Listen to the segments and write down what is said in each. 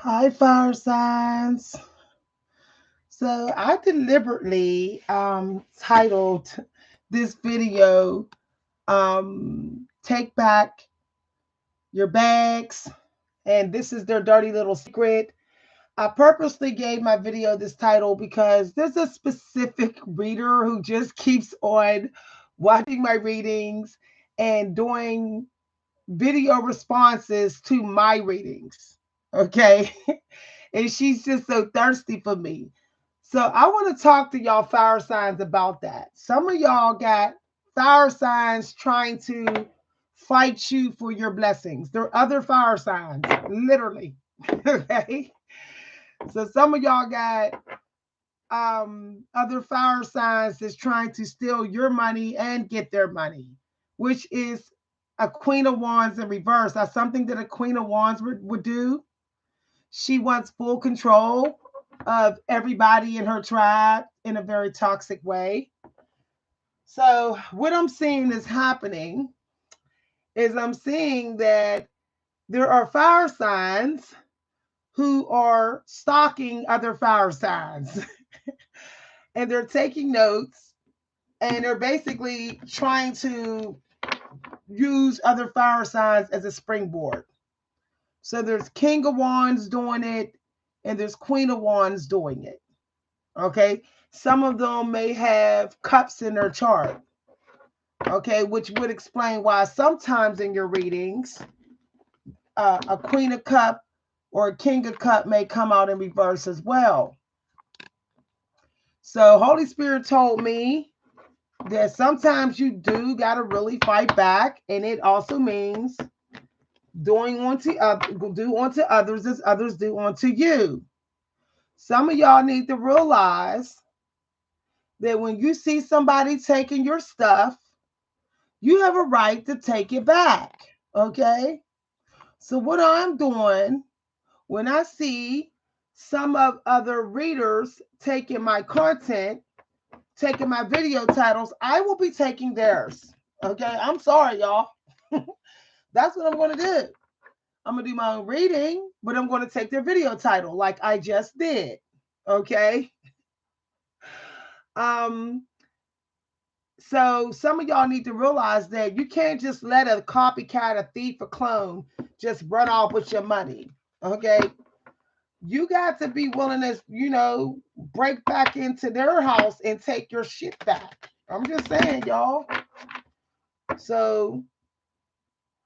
Hi, fire signs. So I deliberately titled this video Take Back Your Bags, and this is their dirty little secret. I purposely gave my video this title because there's a specific reader who just keeps on watching my readings and doing video responses to my readings. Okay. And she's just so thirsty for me. So I want to talk to y'all fire signs about that. Some of y'all got fire signs trying to fight you for your blessings. There are other fire signs, literally. Okay. So some of y'all got other fire signs that's trying to steal your money and get their money, which is a Queen of Wands in reverse. That's something that a Queen of Wands would do. She wants full control of everybody in her tribe in a very toxic way. So, what I'm seeing is happening is I'm seeing that there are fire signs who are stalking other fire signs and they're taking notes and they're basically trying to use other fire signs as a springboard. So there's King of Wands doing it and there's Queen of Wands doing it. Okay. Some of them may have cups in their chart. Okay. Which would explain why sometimes in your readings, a Queen of Cup or a King of Cup may come out in reverse as well. So Holy Spirit told me that sometimes you do got to really fight back. And it also means do unto others as others do unto you. Some of y'all need to realize that when you see somebody taking your stuff, you have a right to take it back. Okay? So what I'm doing when I see some of other readers taking my content, taking my video titles, I will be taking theirs. Okay? I'm sorry, y'all. That's what I'm going to do. I'm going to do my own reading, but I'm going to take their video title like I just did. Okay? Um So some of y'all need to realize that you can't just let a copycat, a thief, a clone just run off with your money. Okay. You got to be willing to, break back into their house and take your shit back. I'm just saying, y'all. So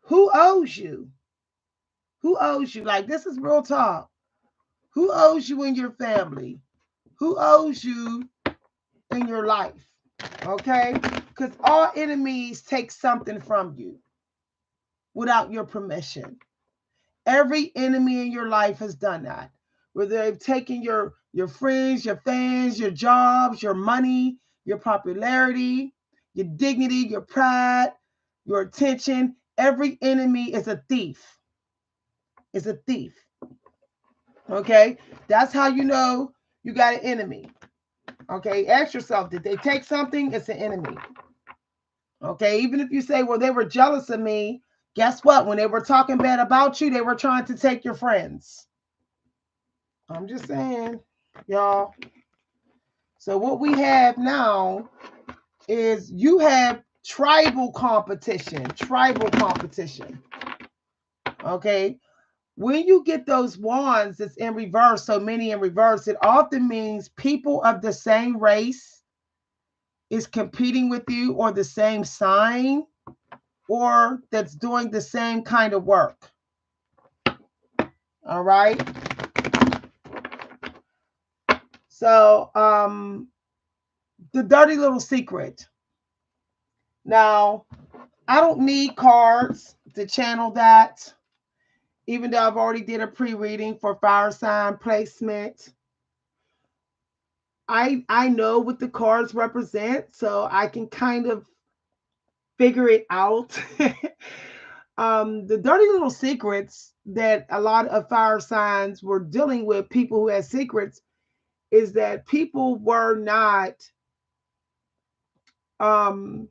who owes you? Who owes you? Like, this is real talk. Who owes you in your family? Who owes you in your life? Okay. Because all enemies take something from you without your permission. Every enemy in your life has done that. Whether they've taken your friends, your fans, your jobs, your money, your popularity, your dignity, your pride, your attention. Every enemy is a thief. Is a thief. Okay? That's how you know you got an enemy. Okay? Ask yourself, did they take something? It's an enemy. Okay? Even if you say, well, they were jealous of me, guess what? When they were talking bad about you, they were trying to take your friends. I'm just saying, y'all. So what we have now is you have tribal competition. Tribal competition. Okay. When you get those wands that's in reverse, so many in reverse, it often means people of the same race is competing with you or the same sign or that's doing the same kind of work. All right. So the dirty little secret. Now, I don't need cards to channel that, even though I've already did a pre-reading for fire sign placement. I know what the cards represent, so I can kind of figure it out. The dirty little secrets that a lot of fire signs were dealing with, people who had secrets, is that people were not um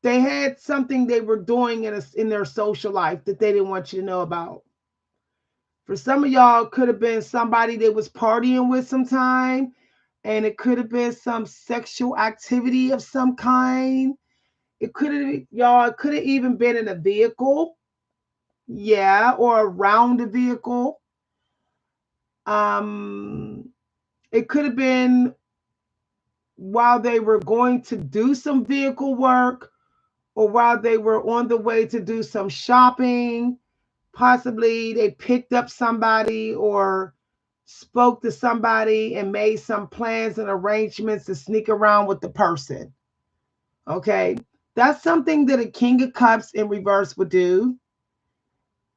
they had something they were doing in their social life that they didn't want you to know about. For some of y'all, it could have been somebody that was partying with sometime, and it could have been some sexual activity of some kind. It could have, y'all, it could have even been in a vehicle, yeah, or around a vehicle. Um, it could have been while they were going to do some vehicle work, or while they were on the way to do some shopping. Possibly they picked up somebody or spoke to somebody and made some plans and arrangements to sneak around with the person. Okay. That's something that a King of Cups in reverse would do.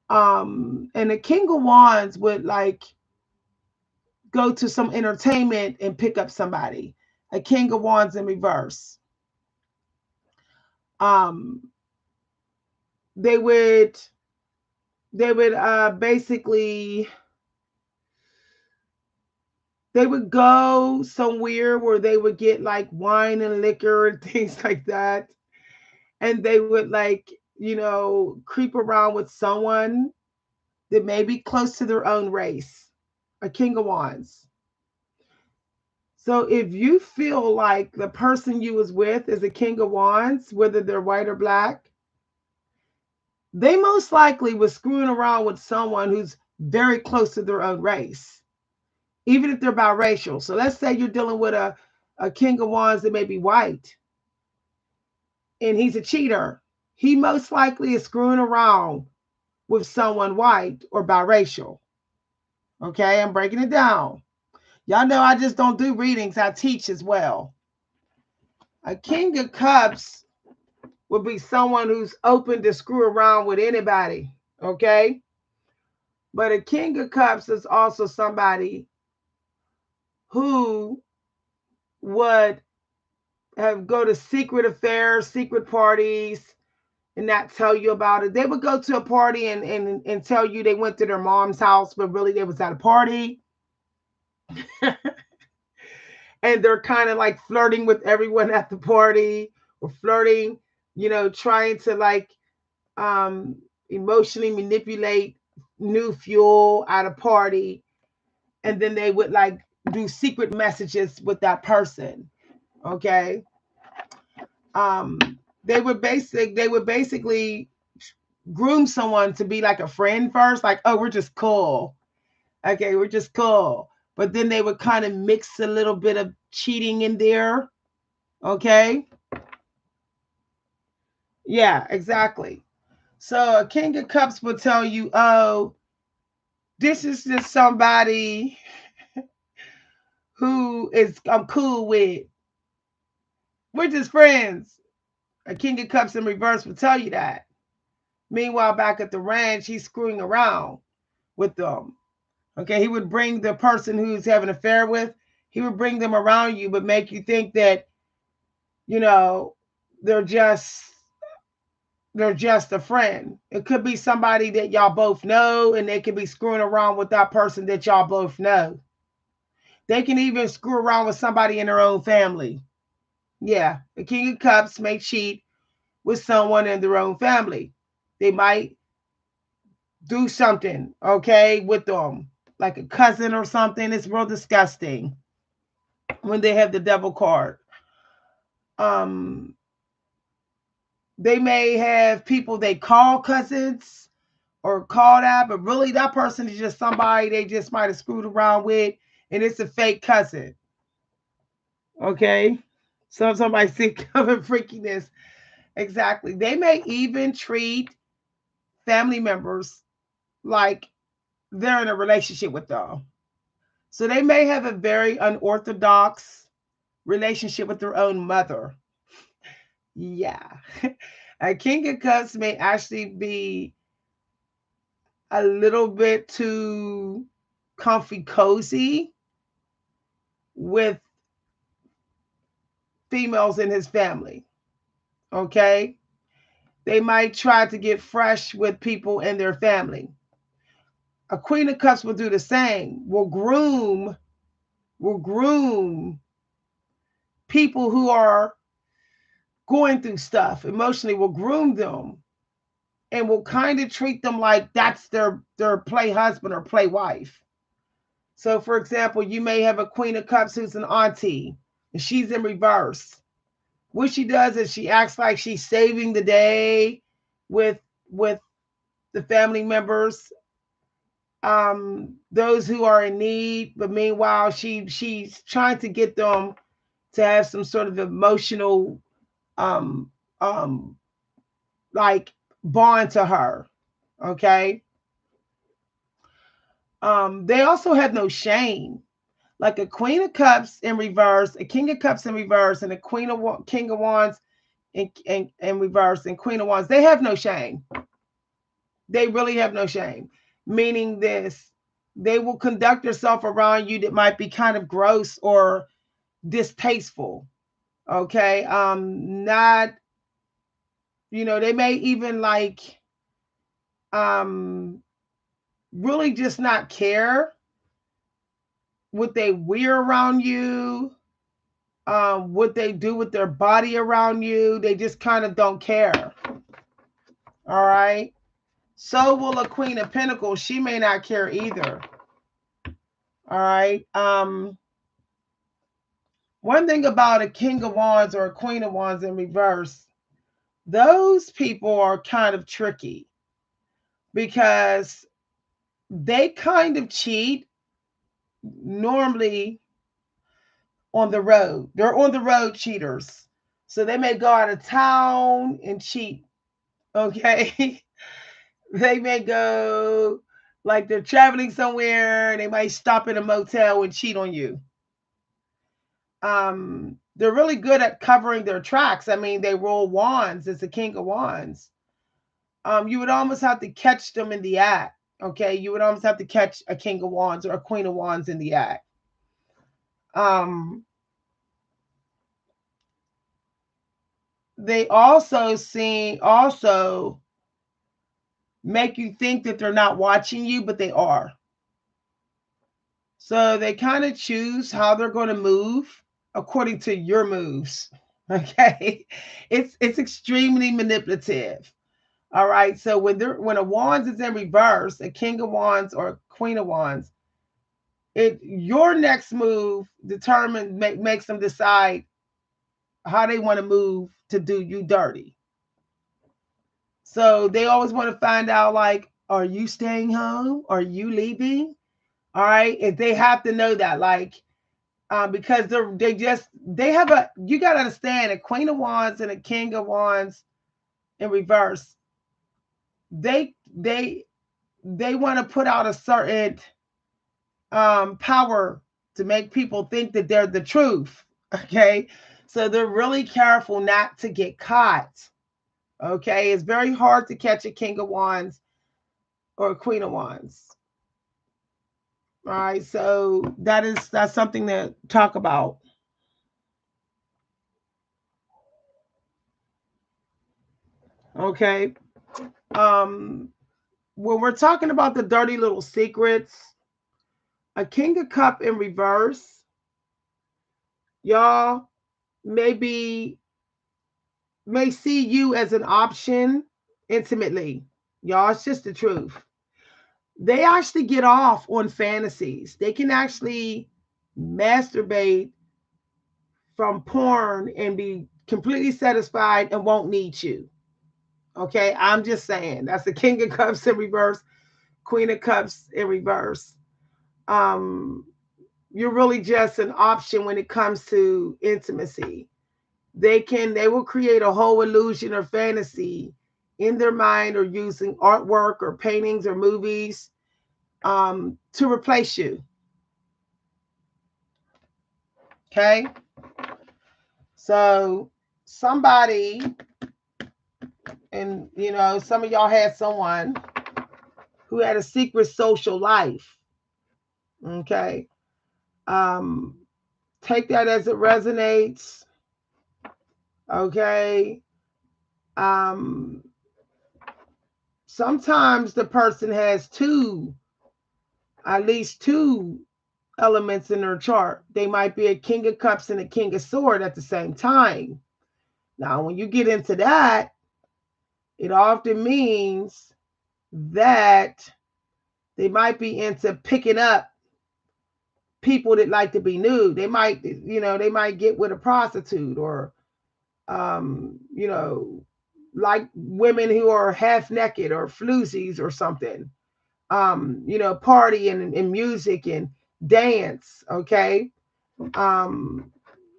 And the King of Wands would like go to some entertainment and pick up somebody. A King of Wands in reverse. Um, they would basically they would go somewhere where they would get like wine and liquor and things like that. And they would like, creep around with someone that may be close to their own race, a King of Wands. So if you feel like the person you was with is a King of Wands, whether they're white or black, they most likely was screwing around with someone who's very close to their own race, even if they're biracial. So let's say you're dealing with a King of Wands that may be white and he's a cheater. He most likely is screwing around with someone white or biracial. Okay, I'm breaking it down. Y'all know I just don't do readings, I teach as well. A King of Cups would be someone who's open to screw around with anybody. Okay, but a King of Cups is also somebody who would have go to secret affairs, secret parties, and not tell you about it. They would go to a party and tell you they went to their mom's house, but really they was at a party. And they're kind of like flirting with everyone at the party, or flirting, trying to like um emotionally manipulate new fuel at a party. And then they would like do secret messages with that person. Okay. Um they would basically groom someone to be like a friend first, like, oh, we're just cool. Okay, we're just cool. But then they would kind of mix a little bit of cheating in there. Okay. Yeah, exactly. So a King of Cups will tell you, oh, this is just somebody who is I'm cool with. We're just friends. A King of Cups in reverse will tell you that. Meanwhile, back at the ranch, he's screwing around with them. Okay, he would bring the person who's having an affair with, he would bring them around you, but make you think that, you know, they're just they're just a friend. It could be somebody that y'all both know, and they could be screwing around with that person that y'all both know. They can even screw around with somebody in their own family. Yeah, the King of Cups may cheat with someone in their own family. They might do something, okay, with them, like a cousin or something. It's real disgusting when they have the devil card. Um, they may have people they call cousins or call that, but really that person is just somebody they just might have screwed around with, and it's a fake cousin. Okay, so somebody sick of freakiness. Exactly. They may even treat family members like they're in a relationship with them. So they may have a very unorthodox relationship with their own mother. Yeah. A King of Cups may actually be a little bit too comfy cozy with females in his family. Okay. They might try to get fresh with people in their family. A Queen of Cups will do the same, will groom people who are going through stuff emotionally, will groom them and will kind of treat them like that's their play husband or play wife. So, for example, you may have a Queen of Cups who's an auntie, and she's in reverse. What she does is she acts like she's saving the day with with the family members, those who are in need, but meanwhile she's trying to get them to have some sort of emotional um um like bond to her. Okay. They also have no shame. Like a Queen of Cups in reverse, a King of Cups in reverse, and a King of Wands in reverse, and Queen of Wands. They have no shame. They really have no shame. Meaning this, they will conduct themselves around you that might be kind of gross or distasteful. Okay. Not, they may even like um really just not care what they wear around you, what they do with their body around you. They just kind of don't care. All right. So will a Queen of Pentacles. She may not care either. All right. One thing about a King of Wands or a Queen of Wands in reverse, those people are kind of tricky because they kind of cheat normally on the road. They're on the road cheaters. So they may go out of town and cheat. Okay. They may go like they're traveling somewhere and they might stop in a motel and cheat on you. They're really good at covering their tracks. I mean, they roll wands. It's a King of Wands. You would almost have to catch them in the act. Okay. You would almost have to catch a King of Wands or a Queen of Wands in the act. They also make you think that they're not watching you, but they are. So they kind of choose how they're going to move according to your moves. Okay. It's extremely manipulative. All right. So when a wands is in reverse, a King of Wands or a Queen of Wands, your next move makes them decide how they want to move to do you dirty. So they always want to find out, like, are you staying home? Are you leaving? All right. If they have to know that, like, because they have you got to understand, a Queen of Wands and a King of Wands in reverse, they want to put out a certain power to make people think that they're the truth. Okay. So they're really careful not to get caught. Okay. It's very hard to catch a King of Wands or a Queen of Wands. All right. So that's something to talk about. Okay. When we're talking about the dirty little secrets, a King of Cup in reverse, y'all may see you as an option intimately. Y'all, it's just the truth. They actually get off on fantasies. They can actually masturbate from porn and be completely satisfied and won't need you. Okay, I'm just saying that's the King of Cups in reverse, Queen of Cups in reverse. Um, you're really just an option when it comes to intimacy. They will create a whole illusion or fantasy in their mind or using artwork or paintings or movies to replace you. Okay. So somebody, and some of y'all had someone who had a secret social life. Okay. Take that as it resonates. Okay. Sometimes the person has at least two elements in their chart. They might be a King of Cups and a King of Swords at the same time. Now, when you get into that, It often means that they might be into picking up people that like to be nude. They might, they might get with a prostitute, or, you know, like women who are half naked or floozies or something. Party and music and dance. Okay. Um,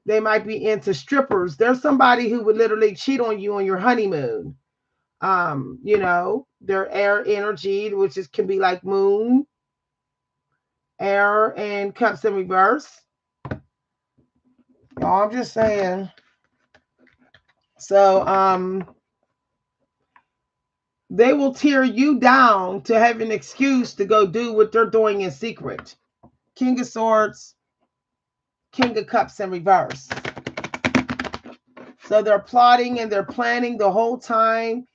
they might be into strippers. There's somebody who would literally cheat on you on your honeymoon. Their air energy, which can be like moon, air, and cups in reverse. I'm just saying. So they will tear you down to have an excuse to go do what they're doing in secret. King of Swords, King of Cups in reverse. So they're plotting and they're planning the whole time,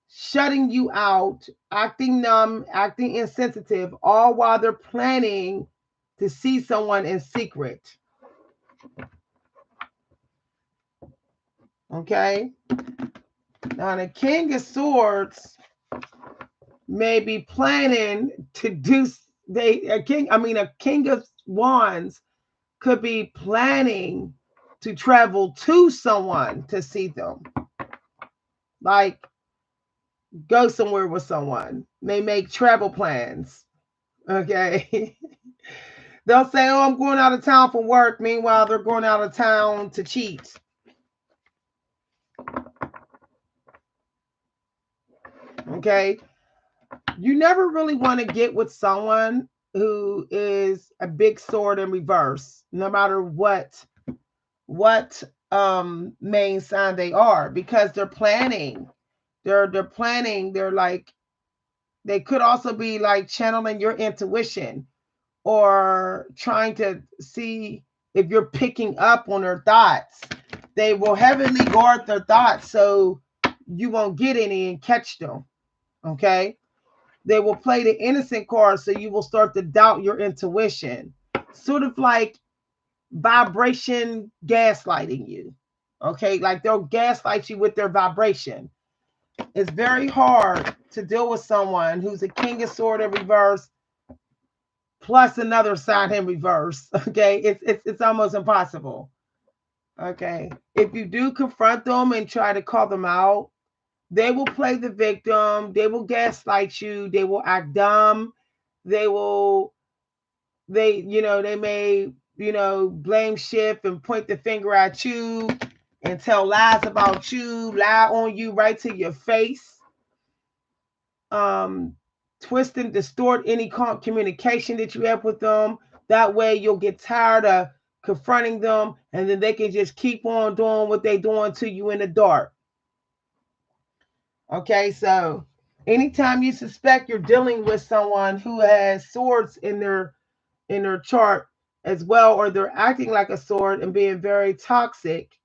shutting you out, acting numb, acting insensitive, all while they're planning to see someone in secret. Okay? Now, the King of Swords may be planning to do a king of wands could be planning to travel to someone to see them, like go somewhere with someone. They make travel plans. Okay. They'll say, oh, I'm going out of town for work. Meanwhile, they're going out of town to cheat. Okay. You never really want to get with someone who is a big sword in reverse, no matter what main sign they are, because they're planning. They're planning. They're like, they could also be like channeling your intuition or trying to see if you're picking up on their thoughts. They will heavily guard their thoughts so you won't get any and catch them. Okay. They will play the innocent card so you will start to doubt your intuition. Sort of like vibration gaslighting you. Okay. Like they'll gaslight you with their vibration. It's very hard to deal with someone who's a King of Sword in reverse plus another sign in reverse. Okay. It's almost impossible. Okay. If you do confront them and try to call them out, they will play the victim. They will gaslight you. They will act dumb. They may, blame shift and point the finger at you and tell lies about you, lie on you right to your face. Twist and distort any communication that you have with them. That way you'll get tired of confronting them, and then they can just keep on doing what they're doing to you in the dark. Okay, so anytime you suspect you're dealing with someone who has swords in their chart as well, or they're acting like a sword and being very toxic,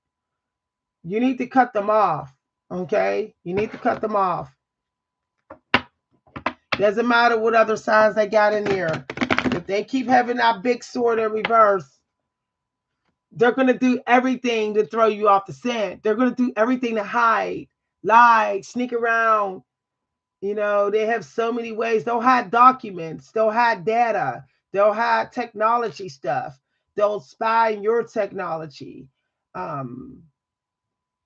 you need to cut them off. Okay, you need to cut them off. Doesn't matter what other signs they got in here. If they keep having that big sword in reverse, they're going to do everything to throw you off the scent. They're going to do everything to hide, lie, sneak around. They have so many ways. They'll hide documents. They'll hide data. They'll hide technology stuff. They'll spy on your technology.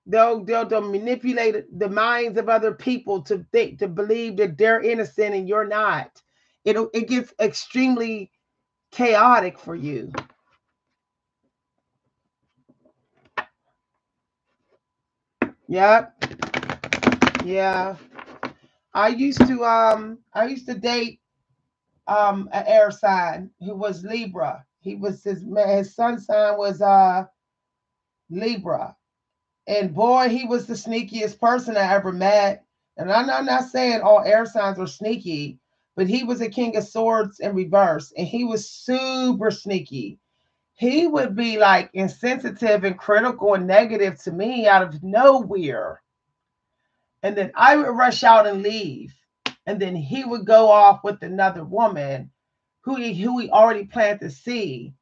They'll manipulate the minds of other people to believe that they're innocent and you're not. It gets extremely chaotic for you. Yep. Yeah. I used to date an air sign who was Libra. He was his sun sign was Libra. And boy, he was the sneakiest person I ever met. And I'm not saying all air signs are sneaky, but he was a King of Swords in reverse, and he was super sneaky. He would be like insensitive and critical and negative to me out of nowhere. And then I would rush out and leave. And then he would go off with another woman who he already planned to see.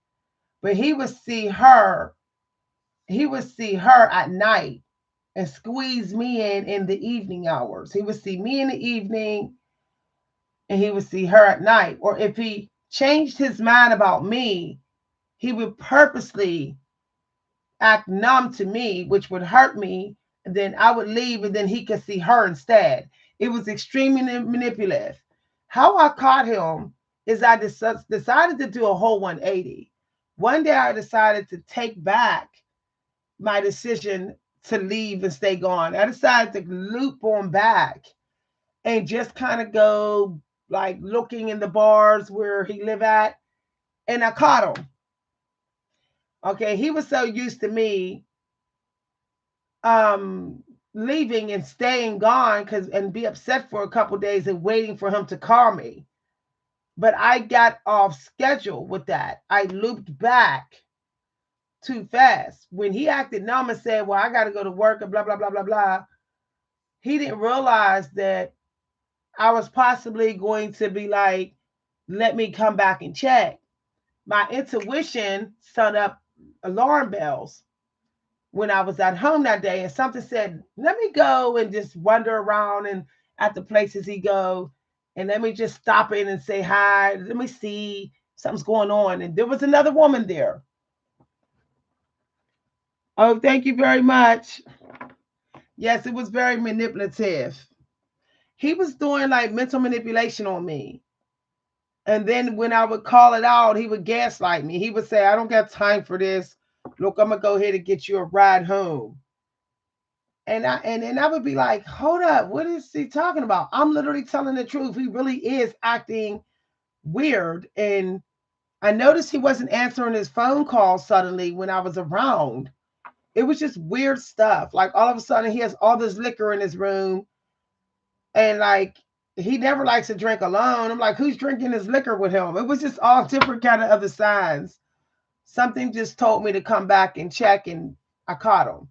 But he would see her at night. and squeeze me in the evening hours. He would see me in the evening and he would see her at night. Or if he changed his mind about me, he would purposely act numb to me, which would hurt me. And then I would leave and then he could see her instead. It was extremely manipulative. How I caught him is I decided to do a whole 180. One day I decided to take back my decision to leave and stay gone. I decided to loop on back and just kind of go like looking in the bars where he lived at, and I caught him. Okay, he was so used to me um leaving and staying gone cuz and be upset for a couple days and waiting for him to call me. But I got off schedule with that. I looped back too fast. When he acted numb and said, "Well, I got to go to work," and blah blah blah blah blah, he didn't realize that I was possibly going to be like, "Let me come back and check." My intuition set up alarm bells when I was at home that day, and something said, "Let me go and just wander around and at the places he go, and let me just stop in and say hi. Let me see something's going on." And there was another woman there. Oh, thank you very much. Yes, it was very manipulative. He was doing like mental manipulation on me. And then when I would call it out, he would gaslight me. He would say, "I don't got time for this. Look, I'm gonna go ahead and get you a ride home." And I would be like, "Hold up, what is he talking about?" I'm literally telling the truth. He really is acting weird. And I noticed he wasn't answering his phone calls suddenly when I was around. It was just weird stuff. Like all of a sudden he has all this liquor in his room, and like he never likes to drink alone. I'm like, who's drinking his liquor with him? It was just all different kind of other signs. Something just told me to come back and check, and I caught him.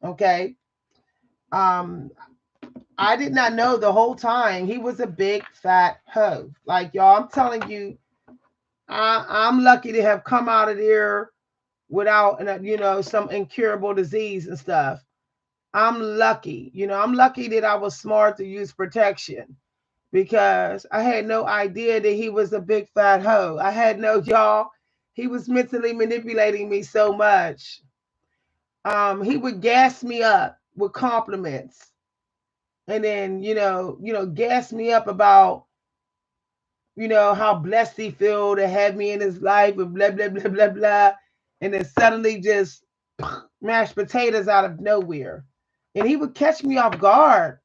Okay. Um, I did not know the whole time he was a big fat hoe. Like y'all, I'm telling you, I'm lucky to have come out of there without, some incurable disease and stuff. I'm lucky. I'm lucky that I was smart to use protection because I had no idea that he was a big fat hoe. I had no, y'all. He was mentally manipulating me so much. He would gas me up with compliments, and then gas me up about how blessed he feel to have me in his life and blah blah blah blah blah, and then suddenly just mashed potatoes out of nowhere, and he would catch me off guard.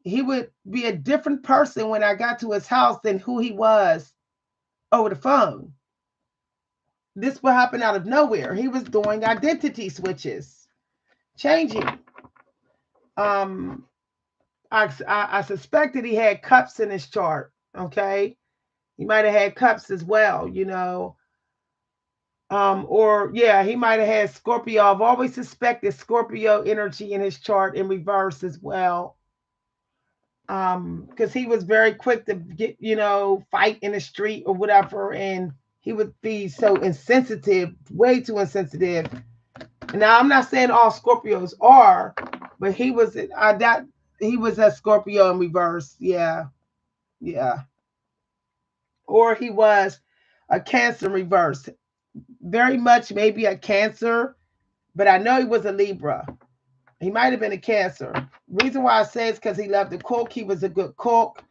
He would be a different person when I got to his house than who he was over the phone. This would happen out of nowhere. He was doing identity switches, changing. Um, I suspected he had cups in his chart. Okay, he might have had cups as well. Or yeah, he might have had Scorpio. I've always suspected Scorpio energy in his chart in reverse as well. Because he was very quick to get, fight in the street or whatever, and he would be so insensitive, way too insensitive. Now, I'm not saying all Scorpios are, but he was a Scorpio in reverse. Yeah, yeah. Or he was a Cancer in reverse. Very much maybe a Cancer, but I know he was a Libra. He might have been a Cancer. Reason why I say it's because he loved to cook. He was a good cook.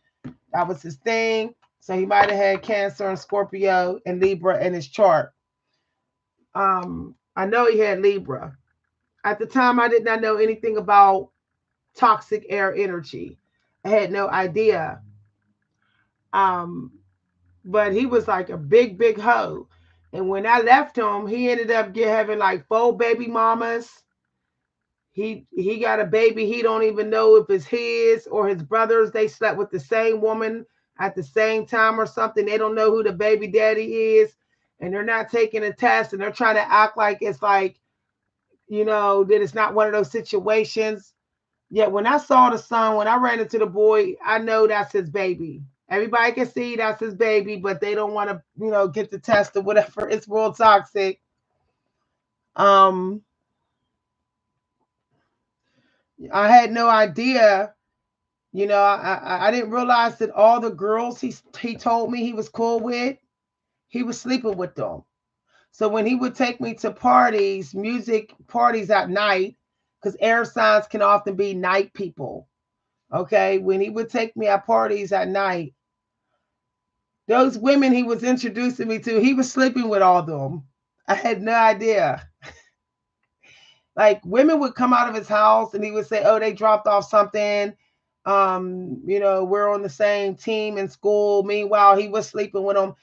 That was his thing. So he might have had Cancer and Scorpio and Libra in his chart. I know he had Libra. At the time, I did not know anything about toxic air energy. I had no idea. Um, but he was like a big, big hoe. And when I left him, he ended up having like 4 baby mamas. He got a baby he don't even know if it's his or his brothers. They slept with the same woman at the same time or something. They don't know who the baby daddy is, and they're not taking a test, and they're trying to act like it's like, that it's not one of those situations. Yet when I saw the son, when I ran into the boy, I know that's his baby. Everybody can see that's his baby, but they don't want to, get the test or whatever. It's real toxic. Um, I had no idea. I didn't realize that all the girls he told me he was cool with, he was sleeping with them. So when he would take me to parties, music parties at night, because air signs can often be night people. Okay, when he would take me at parties at night, those women he was introducing me to, he was sleeping with all of them. I had no idea. Like women would come out of his house and he would say, "Oh, they dropped off something. We're on the same team in school." Meanwhile, he was sleeping with them.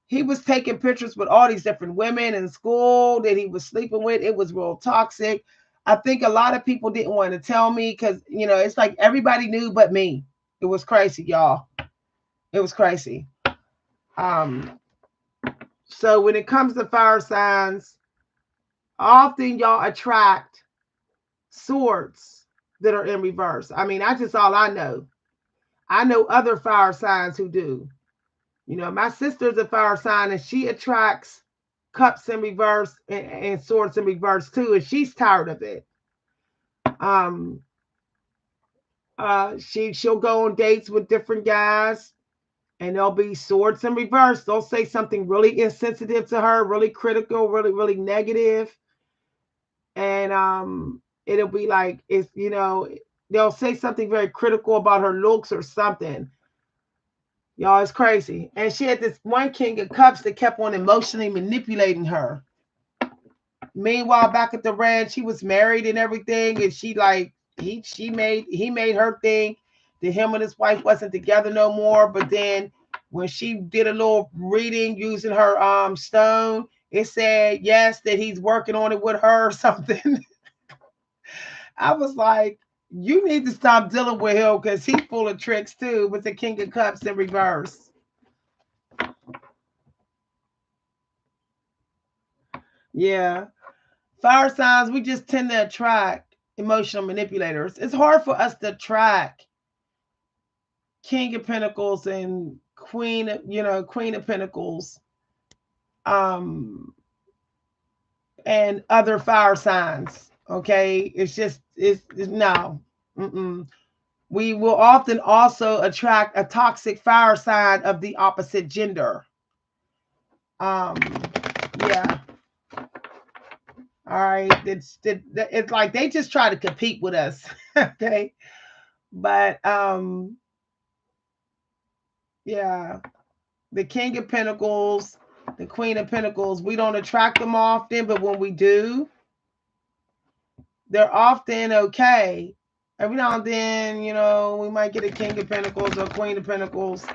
He was taking pictures with all these different women in school that he was sleeping with. It was real toxic. I think a lot of people didn't want to tell me because, it's like everybody knew but me. It was crazy, y'all. It was crazy. Um, so when it comes to fire signs, often y'all attract swords that are in reverse. I mean, that's just all I know. I know other fire signs who do. My sister's a fire sign and she attracts cups in reverse and swords in reverse too, and she's tired of it. Um, she'll go on dates with different guys, and there'll be swords in reverse. They'll say something really insensitive to her, really critical, really really negative, and it'll be like they'll say something very critical about her looks or something. Y'all, it's crazy. And she had this one king of cups that kept on emotionally manipulating her. Meanwhile, back at the ranch, he was married and everything, and he made her think that him and his wife wasn't together no more. But then when she did a little reading using her stone, it said yes that he's working on it with her or something. I was like, you need to stop dealing with him because he's full of tricks too, with the king of cups in reverse. Yeah. Fire signs, we just tend to attract emotional manipulators. It's hard for us to attract King of Pentacles and Queen of Pentacles, um, and other fire signs. Okay, it's no. Mm-mm. We will often also attract a toxic fire sign of the opposite gender. Um, yeah. All right. It's like they just try to compete with us. Okay. But yeah, the King of Pentacles, the Queen of Pentacles, we don't attract them often, but when we do, they're often okay. Every now and then, we might get a King of Pentacles or Queen of Pentacles.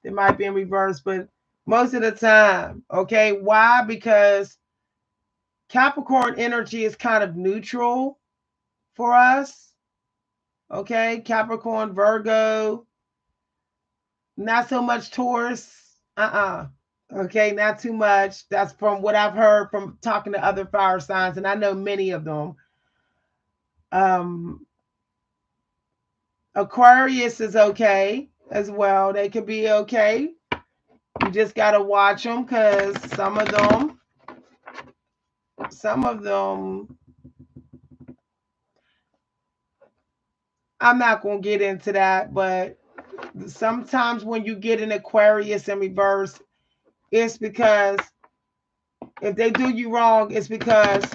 They might be in reverse, but most of the time, okay. Why? Because Capricorn energy is kind of neutral for us. Okay. Capricorn, Virgo, not so much Taurus. Okay, not too much. That's from what I've heard from talking to other fire signs, and I know many of them. Um, Aquarius is okay as well. They could be okay. You just gotta watch them because some of them, I'm not gonna get into that, but sometimes when you get an Aquarius in reverse, it's because if they do you wrong, it's because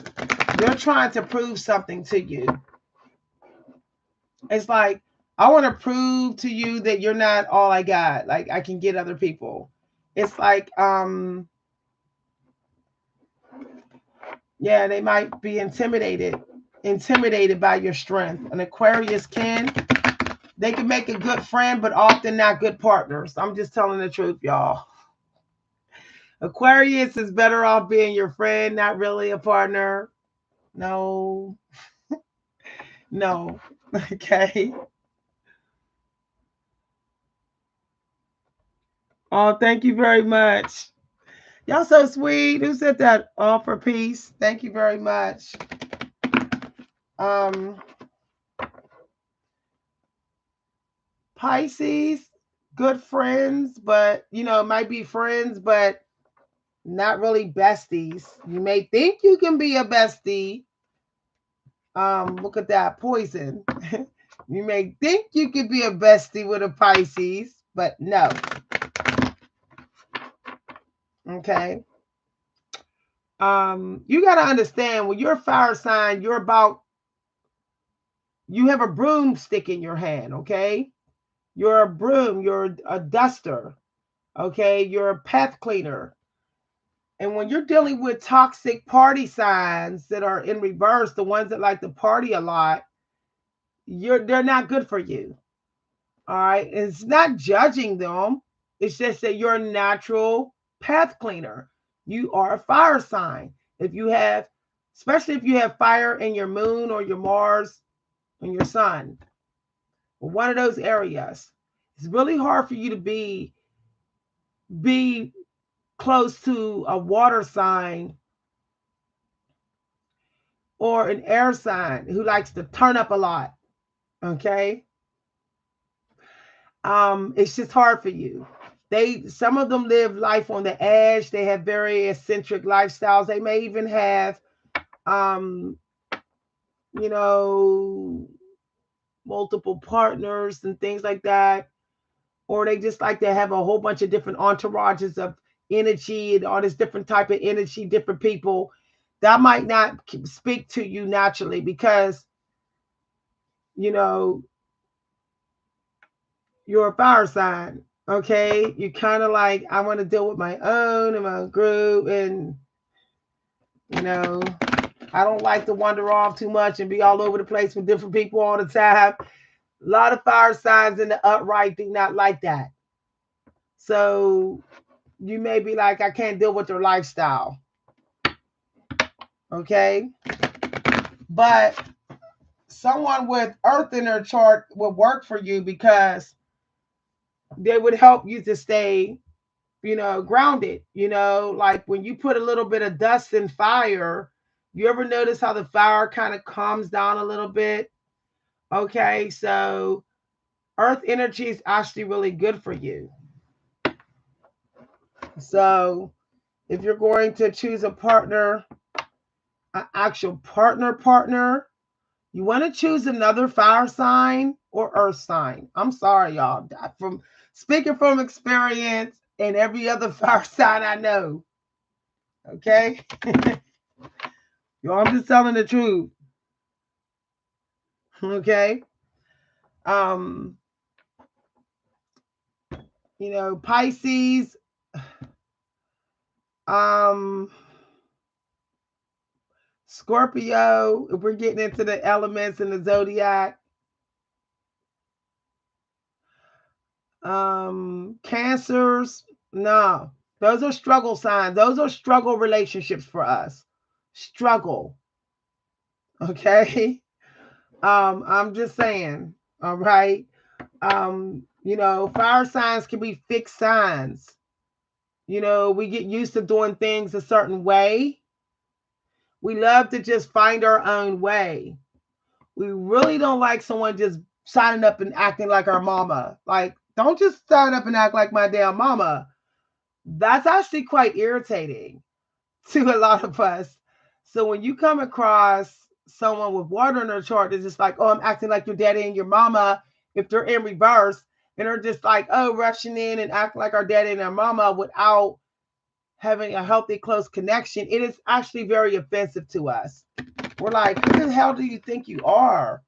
they're trying to prove something to you. It's like, I want to prove to you that you're not all I got. Like I can get other people. It's like, yeah, they might be intimidated by your strength. An Aquarius they can make a good friend, but often not good partners. I'm just telling the truth, y'all. Aquarius is better off being your friend, not really a partner. No, no. Okay. Oh, thank you very much. Y'all so sweet. Who said that? All for peace. Thank you very much. Um, Pisces, good friends, but might be friends, but not really besties. You may think you can be a bestie, Look at that poison. You may think you could be a bestie with a Pisces, but no. Okay. You got to understand when you're a fire sign, you have a broomstick in your hand. Okay. You're a broom, you're a duster. Okay. You're a path cleaner. And when you're dealing with toxic party signs that are in reverse, the ones that like to party a lot, they're not good for you. All right. And it's not judging them. It's just that you're a natural path cleaner. You are a fire sign. If you have, especially if you have fire in your moon or your Mars and your sun, or one of those areas, it's really hard for you to be close to a water sign or an air sign who likes to turn up a lot. Okay. It's just hard for you. Some of them live life on the edge. They have very eccentric lifestyles. They may even have um, you know, multiple partners and things like that. Or they just like to have a whole bunch of different entourages of energy and all this different type of energy, different people. That might not speak to you naturally because, you know, you're a fire sign. Okay. You kind of like, I want to deal with my own and my own group. And, you know, I don't like to wander off too much and be all over the place with different people all the time. A lot of fire signs in the upright do not like that. So you may be like, I can't deal with their lifestyle. Okay. But someone with earth in their chart will work for you because they would help you to stay, grounded. Like when you put a little bit of dust in fire, you ever notice how the fire kind of calms down a little bit? Okay. So earth energy is actually really good for you. So if you're going to choose a partner, an actual partner, you want to choose another fire sign or earth sign. I'm sorry, y'all. From speaking from experience and every other fire sign I know. Okay? I'm just telling the truth. Okay? Um, Pisces, um, Scorpio, if we're getting into the elements in the zodiac, Cancers, no, those are struggle signs. Those are struggle relationships for us. Struggle. Okay. I'm just saying. All right. Fire signs can be fixed signs. We get used to doing things a certain way. We love to just find our own way. We really don't like someone just signing up and acting like our mama. Like, don't just sign up and act like my damn mama. That's actually quite irritating to a lot of us. So when you come across someone with water in their chart, it's just like, oh, I'm acting like your daddy and your mama. If they're in reverse and they're just like, oh, rushing in and acting like our daddy and our mama without having a healthy, close connection, it is actually very offensive to us. We're like, who the hell do you think you are?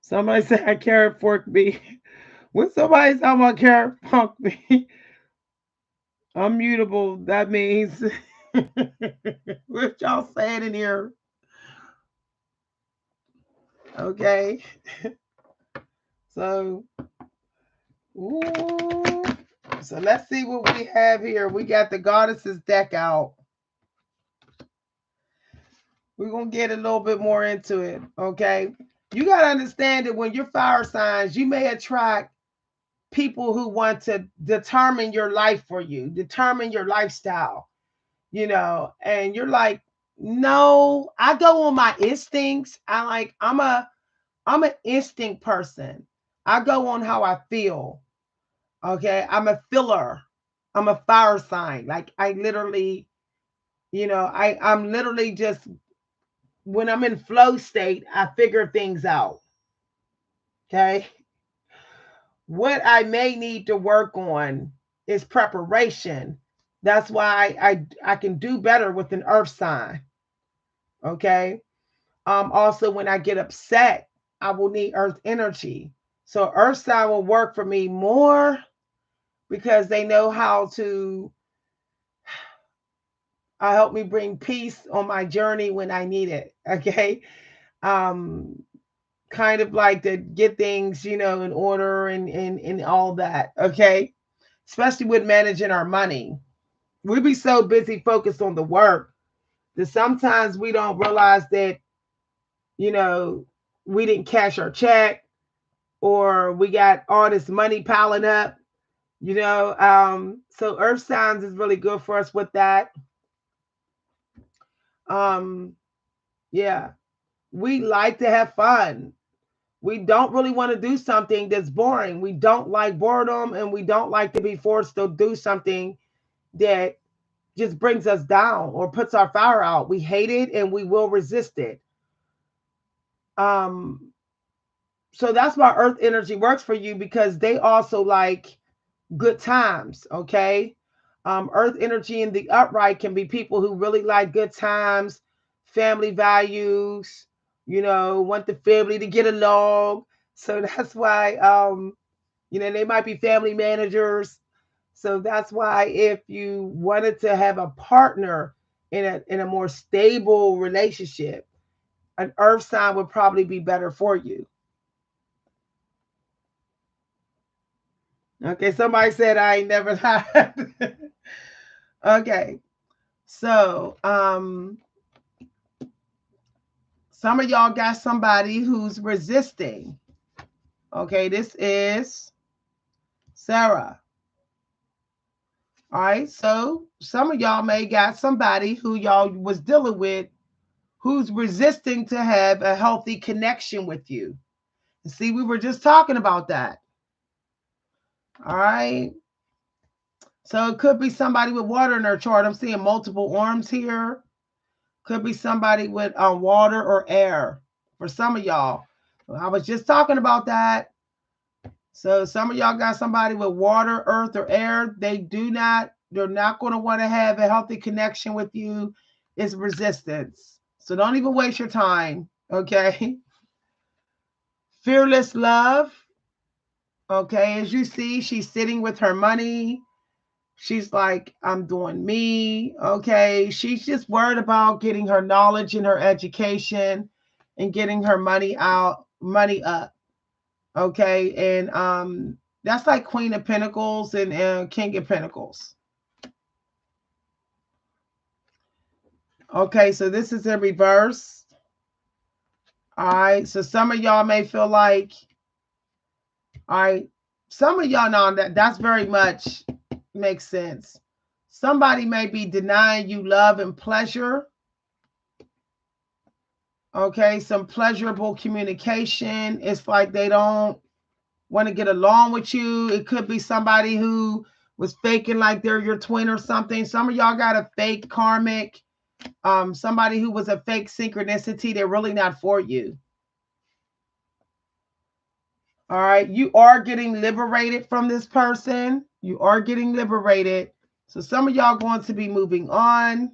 Somebody said I carrot fork me. When somebody's talking about carrot fork me, unmutable, that means what y'all saying in here? Okay. So, ooh. So let's see what we have here. We got the goddesses deck out. We're going to get a little bit more into it. Okay. You got to understand that when you're fire signs, you may attract people who want to determine your life for you, determine your lifestyle, and you're like, no, I go on my instincts. I'm an instinct person. I go on how I feel. Okay. I'm a filler. I'm a fire sign. Like I literally, I'm literally just, when I'm in flow state, I figure things out. Okay. What I may need to work on is preparation. That's why I can do better with an earth sign. Okay. Also, when I get upset, I will need earth energy. So earth sign will work for me more because they know how to help me bring peace on my journey when I need it. Okay. Um, Kind of like to get things, in order and all that. Okay. Especially with managing our money. We be so busy focused on the work that sometimes we don't realize that, you know, we didn't cash our check, or we got all this money piling up, so earth signs is really good for us with that. Um, yeah, we like to have fun. We don't really want to do something that's boring. We don't like boredom, and we don't like to be forced to do something that just brings us down or puts our fire out. We hate it and we will resist it. Um, so that's why earth energy works for you, because they also like good times. Okay. Earth energy in the upright can be people who really like good times, family values, want the family to get along. So that's why, they might be family managers. So that's why if you wanted to have a partner in a more stable relationship, an earth sign would probably be better for you. Okay, somebody said I ain't never lied. Okay. So, some of y'all got somebody who's resisting. Okay, this is Sarah. All right, so some of y'all may got somebody who y'all was dealing with who's resisting to have a healthy connection with you. See, we were just talking about that. All right. So it could be somebody with water in their chart. I'm seeing multiple arms here. Could be somebody with water or air for some of y'all. I was just talking about that. So some of y'all got somebody with water, earth, or air. They're not going to want to have a healthy connection with you. It's resistance. So don't even waste your time. Okay. Fearless love. Okay. As you see, she's sitting with her money. She's like, I'm doing me. Okay. She's just worried about getting her knowledge and her education and getting her money up. Okay. And that's like Queen of Pentacles and King of Pentacles. Okay. So this is in reverse. All right. So some of y'all may feel like, all right, some of y'all know that's very much makes sense. Somebody may be denying you love and pleasure. Okay, some pleasurable communication. It's like they don't want to get along with you. It could be somebody who was faking like they're your twin or something. Some of y'all got a fake karmic, somebody who was a fake synchronicity. They're really not for you. All right, you are getting liberated from this person. You are getting liberated. So some of y'all going to be moving on.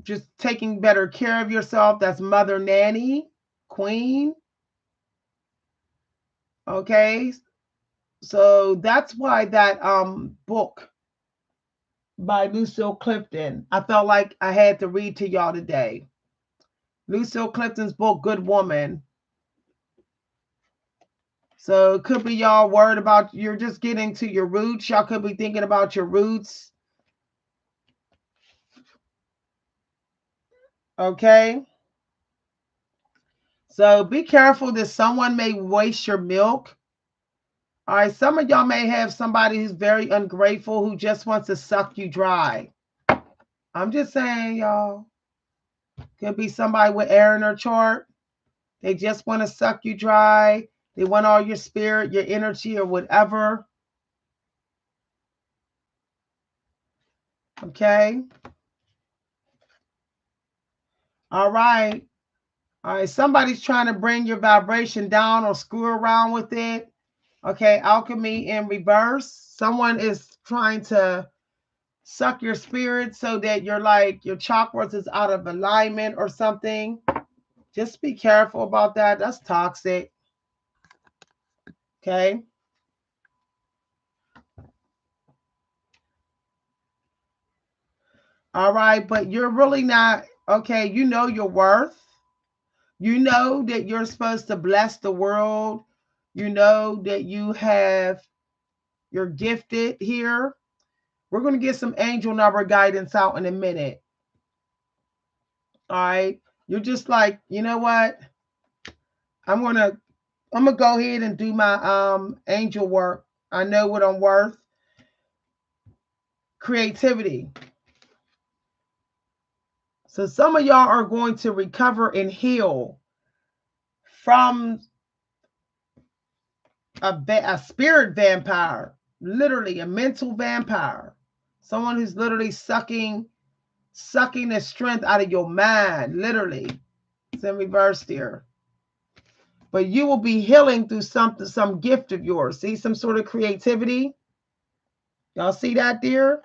Just taking better care of yourself. That's Mother Nanny, Queen. Okay. So that's why that book by Lucille Clifton, I felt like I had to read to y'all today. Lucille Clifton's book, Good Woman. So it could be y'all worried about, you're just getting to your roots. Y'all could be thinking about your roots. Okay. So be careful that someone may waste your milk. All right. Some of y'all may have somebody who's very ungrateful who just wants to suck you dry. I'm just saying, y'all. Could be somebody with air in their chart. They just want to suck you dry. They want all your spirit, your energy, or whatever. Okay. All right. All right. Somebody's trying to bring your vibration down or screw around with it. Okay. Alchemy in reverse. Someone is trying to suck your spirit so that you're like your chakras is out of alignment or something. Just be careful about that. That's toxic. Okay. All right. But you're really not, okay. You know your worth. You know that you're supposed to bless the world. You know that you're gifted here. We're going to get some angel number guidance out in a minute. All right. You're just like, you know what? I'm going to go ahead and do my angel work. I know what I'm worth. Creativity. So some of y'all are going to recover and heal from a spirit vampire, literally a mental vampire, someone who's literally sucking the strength out of your mind, literally. It's in reverse here. But you will be healing through some gift of yours. See, some sort of creativity. Y'all see that, dear?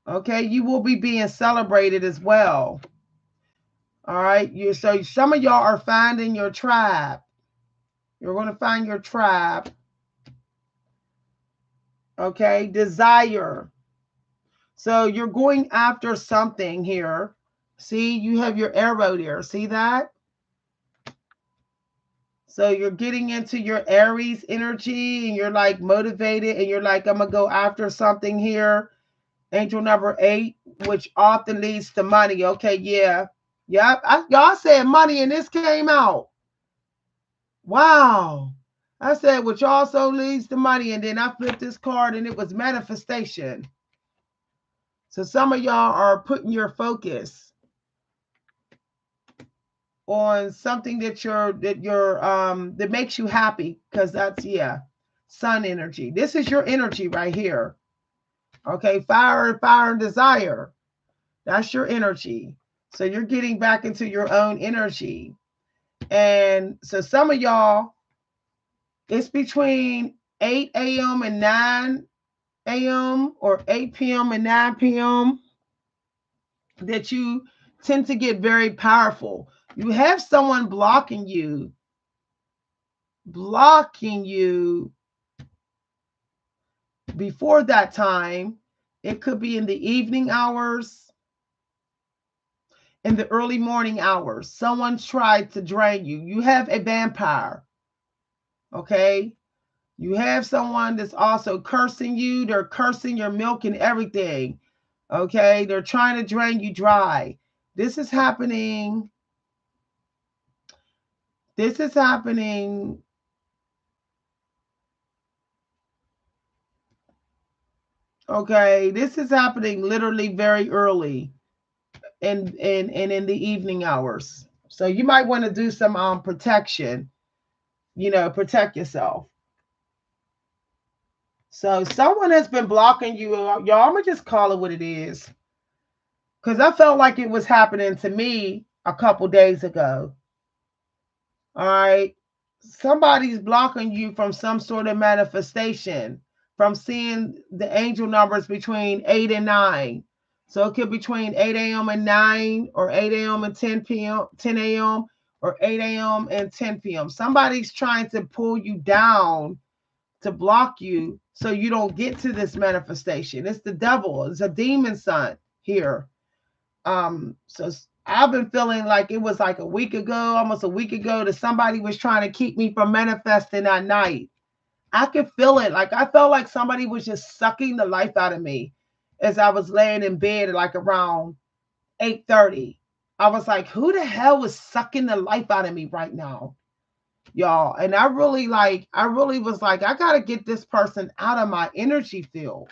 Okay, you will be being celebrated as well. All right, so some of y'all are finding your tribe. You're going to find your tribe. Okay, desire. So you're going after something here. See, you have your arrow there. See that? So you're getting into your Aries energy and you're like motivated and you're like, I'm going to go after something here. Angel number 8, which often leads to money. Okay, yeah. Yeah, y'all said money and this came out. Wow. I said, which also leads to money. And then I flipped this card and it was manifestation. So some of y'all are putting your focus on something that makes you happy, because that's, yeah, sun energy. This is your energy right here. Okay, fire and desire. That's your energy. So you're getting back into your own energy. And so some of y'all, it's between 8 a.m. and 9 a.m. or 8 p.m. and 9 p.m. that you tend to get very powerful. You have someone blocking you before that time. It could be in the evening hours, in the early morning hours. Someone tried to drain you. You have a vampire. Okay. You have someone that's also cursing you. They're cursing your milk and everything. Okay. They're trying to drain you dry. This is happening. Okay. This is happening literally very early and in the evening hours. So you might want to do some protection, protect yourself. So someone has been blocking you, y'all. I'm gonna just call it what it is, because I felt like it was happening to me a couple days ago. All right, somebody's blocking you from some sort of manifestation, from seeing the angel numbers between 8 and 9. So it could be between 8 a.m. and 9, or 8 a.m. and 10 p.m., 10 a.m., or 8 a.m. and 10 p.m. Somebody's trying to pull you down, to block you so you don't get to this manifestation. It's the devil. It's a demon son here. So I've been feeling like it was like a week ago, almost a week ago, that somebody was trying to keep me from manifesting that night. I could feel it. Like I felt like somebody was just sucking the life out of me as I was laying in bed, like around 8:30. I was like, who the hell was sucking the life out of me right now? Y'all. And I really was like, I got to get this person out of my energy field.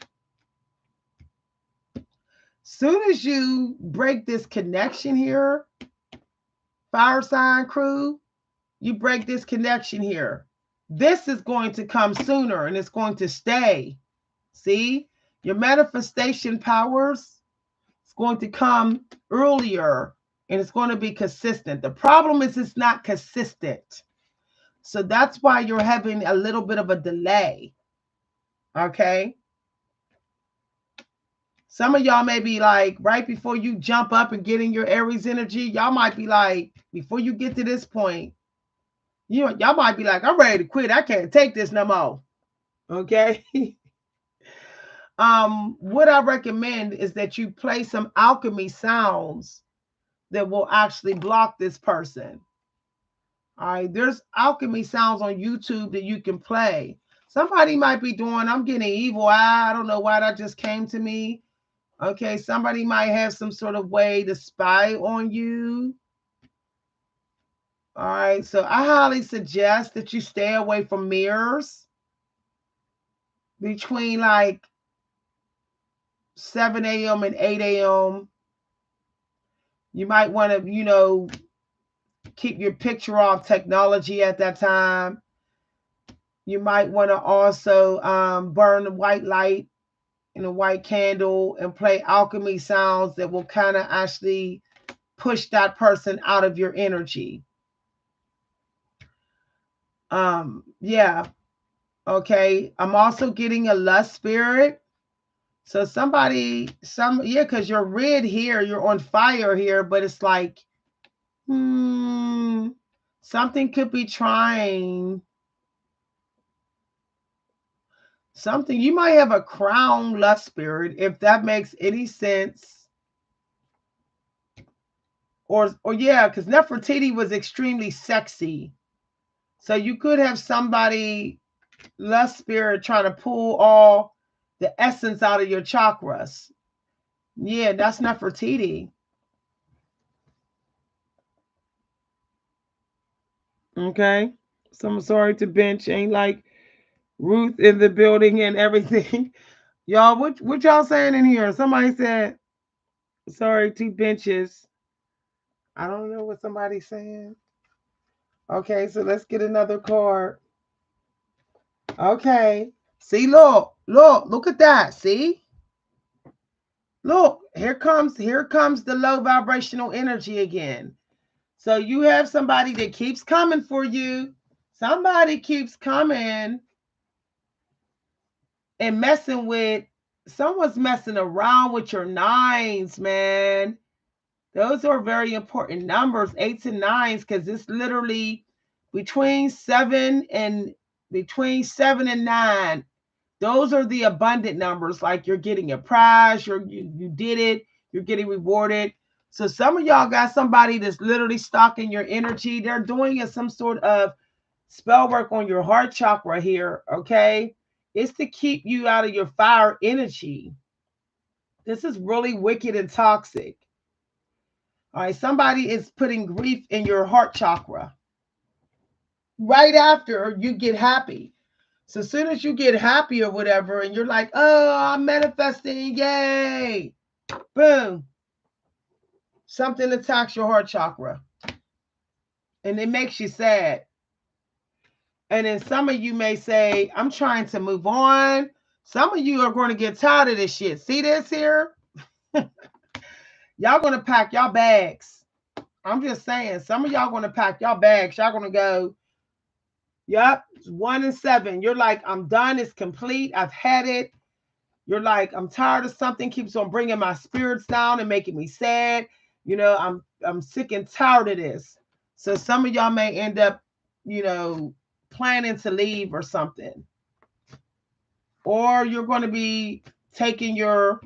Soon as you break this connection here, fire sign crew, you break this connection here. This is going to come sooner and it's going to stay. See, Your manifestation powers is going to come earlier and it's going to be consistent. The problem is it's not consistent. So that's why you're having a little bit of a delay. Okay. Some of y'all may be like, right before you jump up and get in your Aries energy, y'all might be like, before you get to this point, y'all might be like, I'm ready to quit. I can't take this no more. Okay. What I recommend is that you play some alchemy sounds that will actually block this person. All right, there's alchemy sounds on YouTube that you can play. Somebody might be doing, I'm getting evil eye. I don't know why that just came to me. Okay, somebody might have some sort of way to spy on you. All right, so I highly suggest that you stay away from mirrors between like 7 a.m. and 8 a.m. You might want to, keep your picture off technology at that time. You might want to also burn the white light in a white candle and play alchemy sounds that will kind of actually push that person out of your energy. Yeah. Okay. I'm also getting a lust spirit. So because you're red here, you're on fire here, but it's like, something could be trying. Something, you might have a crown lust spirit, if that makes any sense. Or yeah, because Nefertiti was extremely sexy. So you could have somebody lust spirit trying to pull all the essence out of your chakras. Yeah, that's Nefertiti. Okay. So I'm sorry to bench. Ain't like Ruth in the building and everything. Y'all, what y'all saying in here? Somebody said, sorry, 2 benches. I don't know what somebody's saying. Okay, so let's get another card. Okay. See, look at that. See? Look, here comes the low vibrational energy again. So you have somebody that keeps coming for you. Somebody keeps coming and someone's messing around with your 9s, man. Those are very important numbers, 8s and 9s, because it's literally between 7 and 9. Those are the abundant numbers. Like you're getting a prize, you did it, you're getting rewarded. So some of y'all got somebody that's literally stalking your energy. They're doing some sort of spell work on your heart chakra here. Okay, it's to keep you out of your fire energy. This is really wicked and toxic. All right, somebody is putting grief in your heart chakra right after you get happy. So as soon as you get happy or whatever, and you're like, oh, I'm manifesting, yay, boom, something attacks your heart chakra. And it makes you sad. And then some of you may say, I'm trying to move on. Some of you are going to get tired of this shit. See this here? Y'all going to pack y'all bags. I'm just saying, some of y'all going to pack y'all bags. Y'all going to go, yep, 1 and 7. You're like, I'm done. It's complete. I've had it. You're like, I'm tired of something. Keeps on bringing my spirits down and making me sad. I'm sick and tired of this. So some of y'all may end up, planning to leave or something. Or you're going to be taking your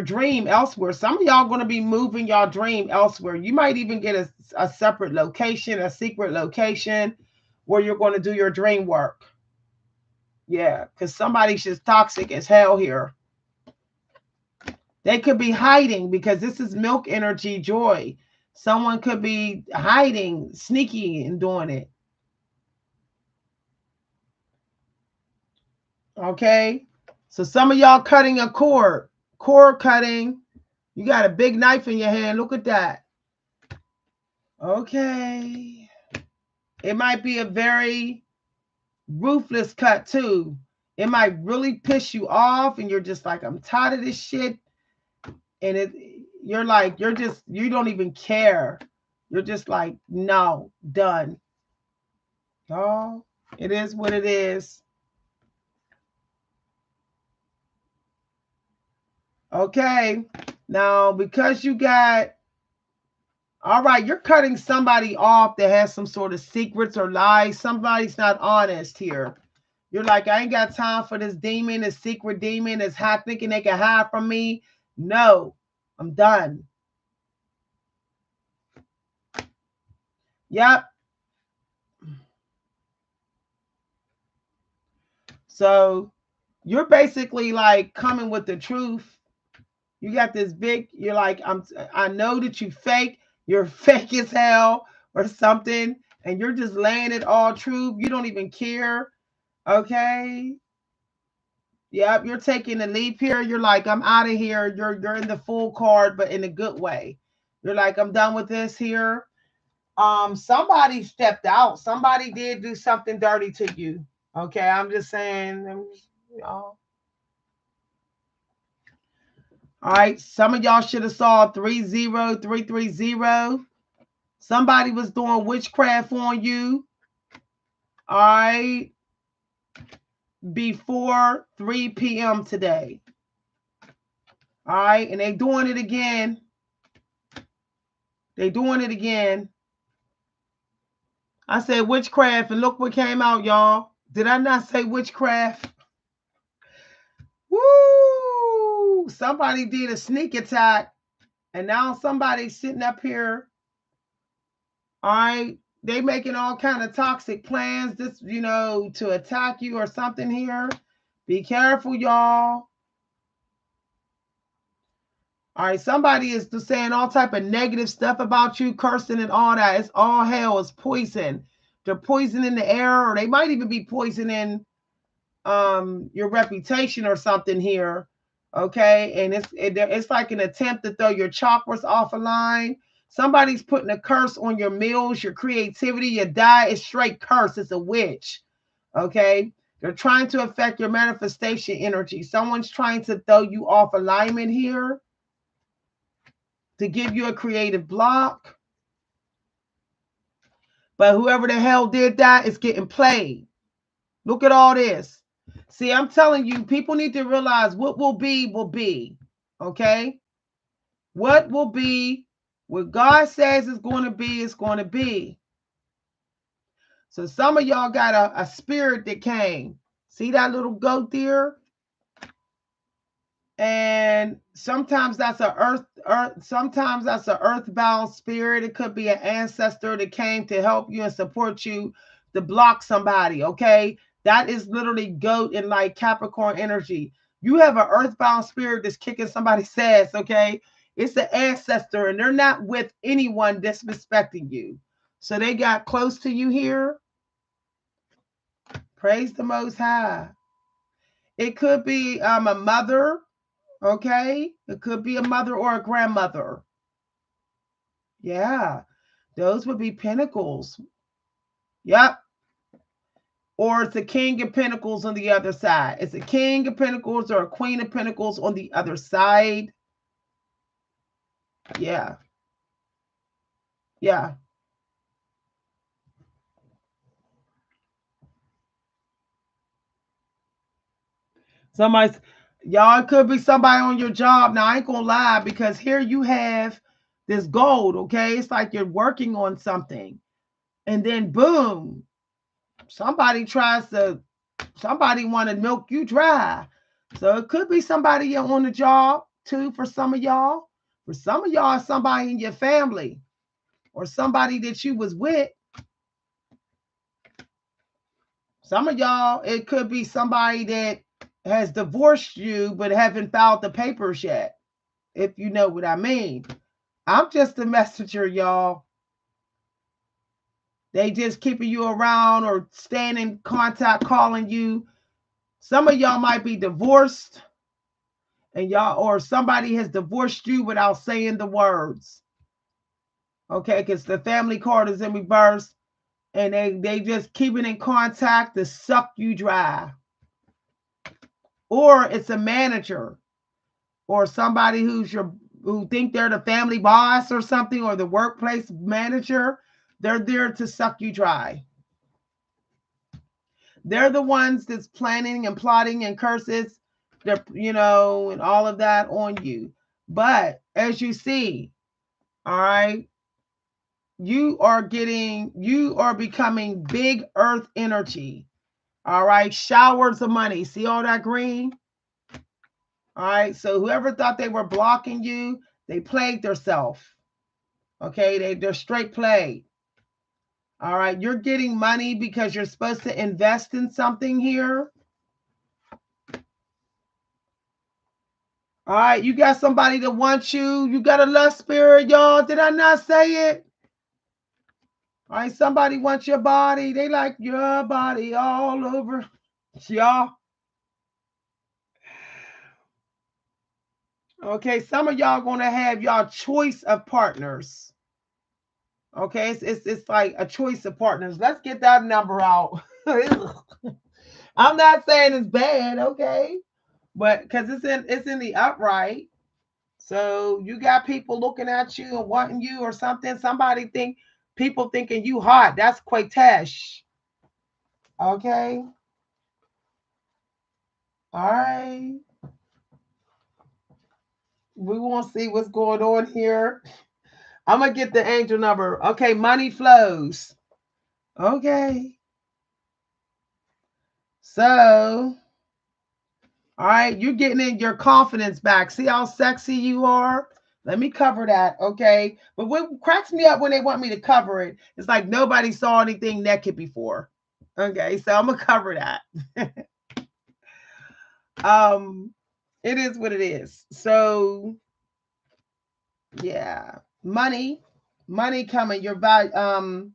dream elsewhere. Some of y'all are going to be moving your dream elsewhere. You might even get a separate location, a secret location where you're going to do your dream work. Yeah, because somebody's just toxic as hell here. They could be hiding because this is milk energy joy. Someone could be hiding, sneaky and doing it. Okay. So some of y'all cutting a cord cutting. You got a big knife in your hand. Look at that. Okay. It might be a very ruthless cut too. It might really piss you off and you're just like, I'm tired of this shit. And you're like, you don't even care. You're just like, no, done. Oh, it is what it is. Okay. Now, because you got, all right, you're cutting somebody off that has some sort of secrets or lies. Somebody's not honest here. You're like, I ain't got time for this demon, this secret demon that's thinking they can hide from me. No, I'm done. Yep. So you're basically like coming with the truth. You got this big, you're like, I know that you fake, you're fake as hell or something, and you're just laying it all true. You don't even care. Okay. Yep, you're taking a leap here. You're like, I'm out of here. You're in the full card, but in a good way. You're like, I'm done with this here. Somebody stepped out. Somebody did do something dirty to you. Okay, I'm just saying, you know. All right, some of y'all should have saw 30330. Somebody was doing witchcraft on you. All right, before 3 p.m. today. All right, and they doing it again. They doing it again. I said witchcraft, and look what came out, y'all. Did I not say witchcraft? Woo! Somebody did a sneak attack, and now somebody's sitting up here. All right, they making all kind of toxic plans, this, to attack you or something here. Be careful, y'all. All right, somebody is saying all type of negative stuff about you, cursing and all that. It's all hell. It's poison. They're poisoning the air, or they might even be poisoning your reputation or something here. Okay, and it's like an attempt to throw your chakras off a line. Somebody's putting a curse on your meals, your creativity, your diet. It's straight curse. It's a witch. Okay, they're trying to affect your manifestation energy. Someone's trying to throw you off alignment here to give you a creative block. But whoever the hell did that is getting played. Look at all this. See, I'm telling you, people need to realize what will be. Okay? What will be, what God says is going to be. So some of y'all got a spirit that came. See that little goat there? And sometimes that's sometimes that's an earthbound spirit. It could be an ancestor that came to help you and support you to block somebody. Okay, that is literally goat and like Capricorn energy. You have an earthbound spirit that's kicking somebody's ass. Okay, it's an ancestor, and they're not with anyone disrespecting you. So they got close to you here. Praise the Most High. It could be a mother. Okay, it could be a mother or a grandmother. Yeah, those would be pentacles. Yep. Or it's a king of pentacles on the other side. It's a king of pentacles or a queen of pentacles on the other side. Yeah. Yeah. Somebody, y'all, it could be somebody on your job. Now, I ain't gonna lie, because here you have this gold, okay? It's like you're working on something. And then boom, somebody want to milk you dry. So it could be somebody on the job too for some of y'all. For some of y'all, somebody in your family or somebody that you was with. Some of y'all, it could be somebody that has divorced you but haven't filed the papers yet, if you know what I mean. I'm just a messenger, y'all. They just keeping you around or staying in contact, calling you. Some of y'all might be divorced, and y'all, or somebody has divorced you without saying the words. Okay, because the family card is in reverse, and they just keeping in contact to suck you dry. or it's a manager or somebody who think they're the family boss or something, or the workplace manager. They're there to suck you dry. They're the ones that's planning and plotting and curses, they're, and all of that on you. But as you see, all right, you are becoming big earth energy. All right, showers of money. See all that green? All right, so whoever thought they were blocking you, they played themselves. Okay, they're straight played. All right, you're getting money because you're supposed to invest in something here. All right, you got somebody that wants you. You got a lust spirit, y'all. Did I not say it? All right, somebody wants your body. They like your body all over, y'all. Okay, some of y'all gonna have y'all choice of partners. Okay, it's like a choice of partners. Let's get that number out. I'm not saying it's bad, okay, but because it's in the upright. So you got people looking at you and wanting you or something. People thinking you hot. That's Quatesh. Okay. All right. We won't see what's going on here. I'm gonna get the angel number. Okay, money flows. Okay. So, all right, you're getting in your confidence back. See how sexy you are? Let me cover that, okay? But what cracks me up when they want me to cover it, it's like nobody saw anything naked before. Okay, so I'm gonna cover that. um, it is what it is. So yeah, money coming. You're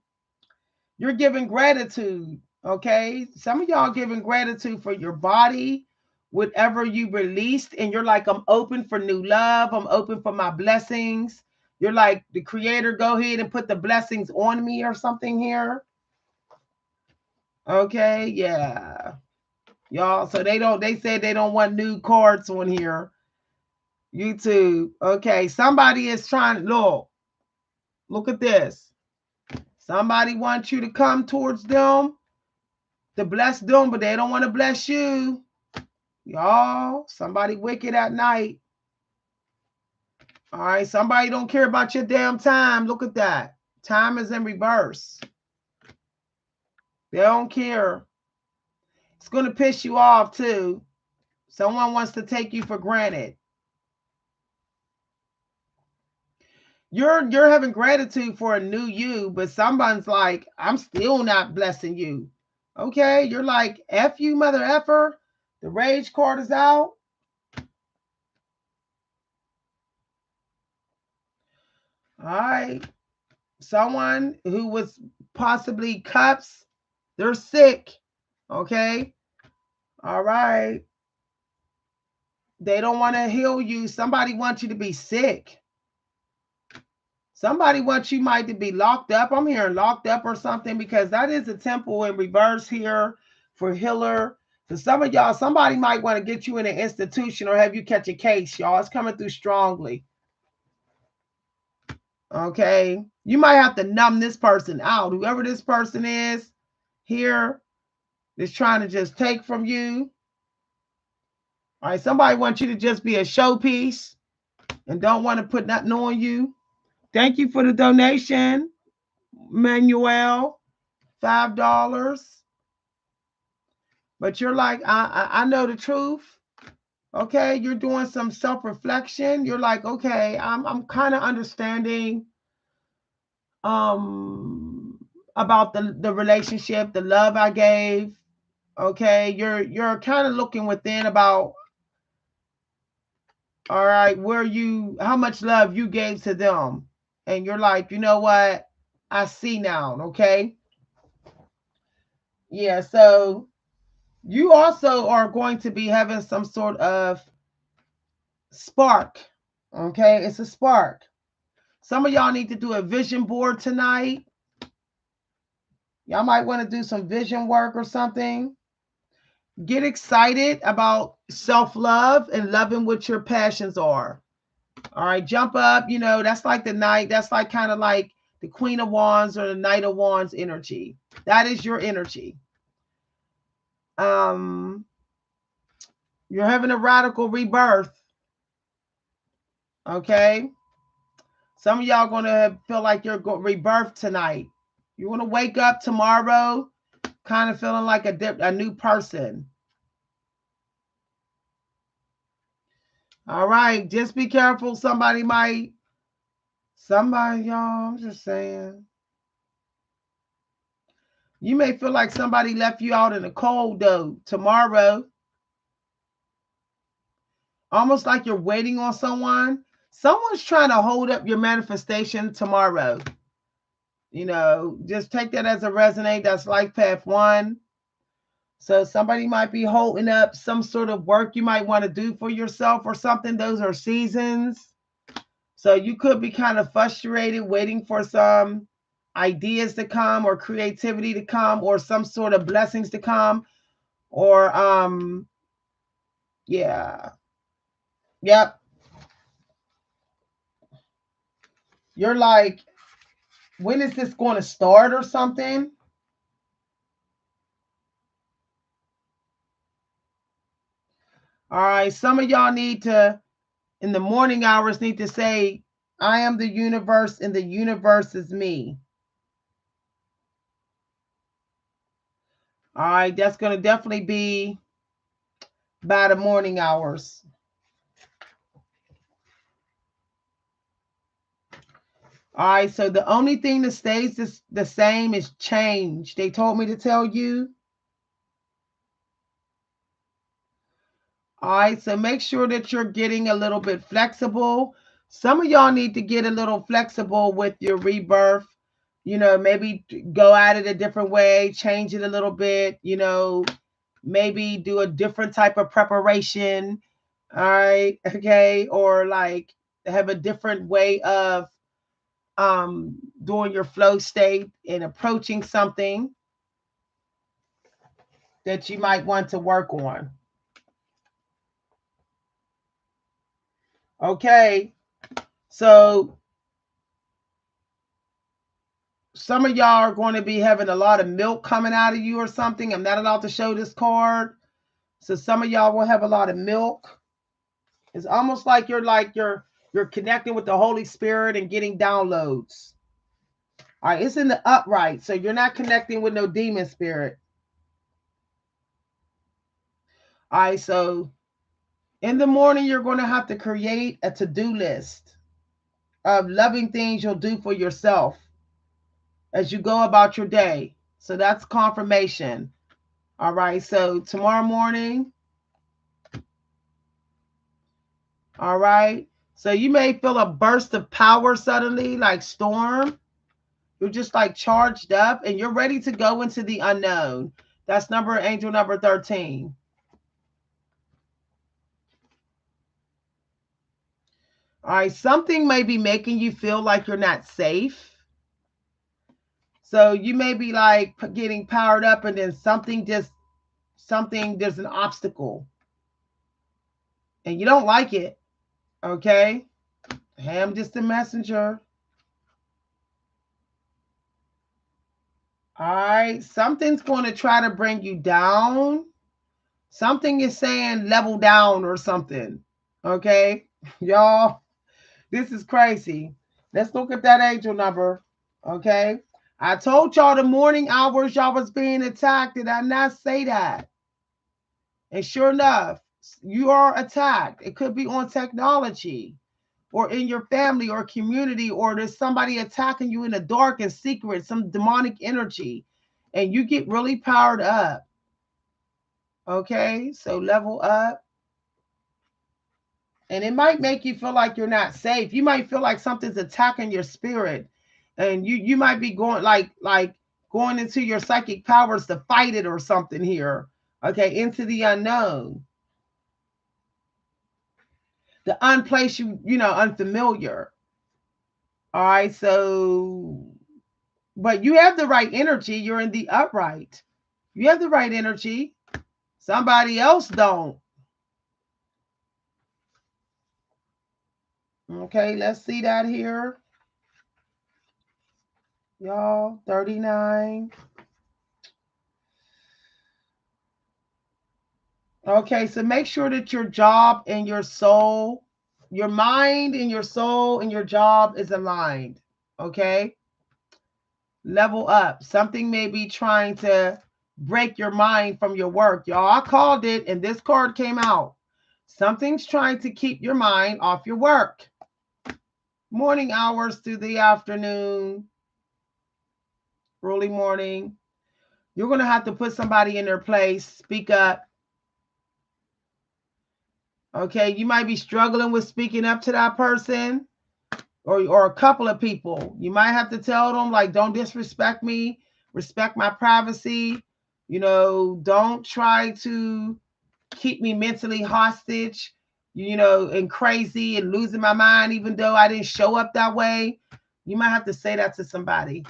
giving gratitude. Okay, some of y'all giving gratitude for your body, whatever you released, and you're like, I'm open for new love. I'm open for my blessings. You're like, the creator, go ahead and put the blessings on me or something here. Okay, yeah. Y'all, so they said they don't want new cards on here. YouTube. Okay, somebody is trying. Look at this. Somebody wants you to come towards them to bless them, but they don't want to bless you. Y'all, somebody wicked at night. All right, somebody don't care about your damn time. Look at that. Time is in reverse. They don't care. It's going to piss you off too. Someone wants to take you for granted. You're having gratitude for a new you, but someone's like, I'm still not blessing you. Okay, you're like, F you, mother effer. The rage card is out. All right. Someone who was possibly cups, they're sick. Okay. All right. They don't want to heal you. Somebody wants you to be sick. Somebody wants you might to be locked up. I'm hearing locked up or something because that is a temple in reverse here for healer. For some of y'all, somebody might want to get you in an institution or have you catch a case, y'all. It's coming through strongly. Okay. You might have to numb this person out. Whoever this person is here is trying to just take from you. All right. Somebody wants you to just be a showpiece and don't want to put nothing on you. Thank you for the donation, Manuel. $5. But you're like, I know the truth. Okay, you're doing some self-reflection. You're like, okay, I'm kind of understanding um about the relationship, the love I gave. Okay, you're kind of looking within about, all right, how much love you gave to them. And you're like, you know what? I see now, okay? Yeah, so you also are going to be having some sort of spark. Okay, it's a spark. Some of y'all need to do a vision board tonight. Y'all might want to do some vision work or something. Get excited about self-love and loving what your passions are. All right, jump up. That's like the knight. That's like kind of like the Queen of Wands or the Knight of Wands energy. That is your energy. Um, you're having a radical rebirth. Okay. Some of y'all going to feel like you're rebirth tonight. You want to wake up tomorrow kind of feeling like a new person. All right. Just be careful. Somebody, y'all, I'm just saying. You may feel like somebody left you out in the cold, though, tomorrow. Almost like you're waiting on someone. Someone's trying to hold up your manifestation tomorrow. Just take that as a resonate. That's life path 1. So somebody might be holding up some sort of work you might want to do for yourself or something. Those are seasons. So you could be kind of frustrated waiting for some ideas to come or creativity to come or some sort of blessings to come or yeah. Yep. You're like, when is this going to start or something? All right. Some of y'all need to, in the morning hours, need to say, I am the universe and the universe is me. All right. That's going to definitely be by the morning hours. All right. So the only thing that stays the same is change. They told me to tell you. All right. So make sure that you're getting a little bit flexible. Some of y'all need to get a little flexible with your rebirth. Maybe go at it a different way, change it a little bit, maybe do a different type of preparation. All right. Okay. Or like have a different way of doing your flow state and approaching something that you might want to work on. Okay. So some of y'all are going to be having a lot of milk coming out of you or something. I'm not allowed to show this card. So some of y'all will have a lot of milk. It's almost like you're connecting with the Holy Spirit and getting downloads. All right, it's in the upright, so you're not connecting with no demon spirit. All right, so in the morning, you're going to have to create a to-do list of loving things you'll do for yourself as you go about your day. So that's confirmation. All right, so tomorrow morning, all right, so you may feel a burst of power suddenly, like storm. You're just like charged up and you're ready to go into the unknown. That's angel number 13. All right, something may be making you feel like you're not safe. So you may be like getting powered up and then there's an obstacle and you don't like it. Okay. Hey, I'm just a messenger. All right. Something's going to try to bring you down. Something is saying level down or something. Okay. Y'all, this is crazy. Let's look at that angel number. Okay. I told y'all the morning hours y'all was being attacked. Did I not say that? And sure enough, you are attacked. It could be on technology or in your family or community, or there's somebody attacking you in the dark and secret, some demonic energy, and you get really powered up. Okay, so level up. And it might make you feel like you're not safe. You might feel like something's attacking your spirit. And you might be going like going into your psychic powers to fight it or something here. Okay, into the unknown. The unplace unfamiliar. All right, so but you have the right energy. You're in the upright. You have the right energy. Somebody else don't. Okay, let's see that here. Y'all, 39. Okay, so make sure that your job and your soul, your mind and your soul and your job is aligned. Okay? Level up. Something may be trying to break your mind from your work. Y'all, I called it and this card came out. Something's trying to keep your mind off your work. Morning hours through the afternoon, early morning. You're going to have to put somebody in their place, speak up. Okay, you might be struggling with speaking up to that person or a couple of people. You might have to tell them, like, don't disrespect me, respect my privacy. You know, don't try to keep me mentally hostage, you know, and crazy and losing my mind, even though I didn't show up that way. You might have to say that to somebody.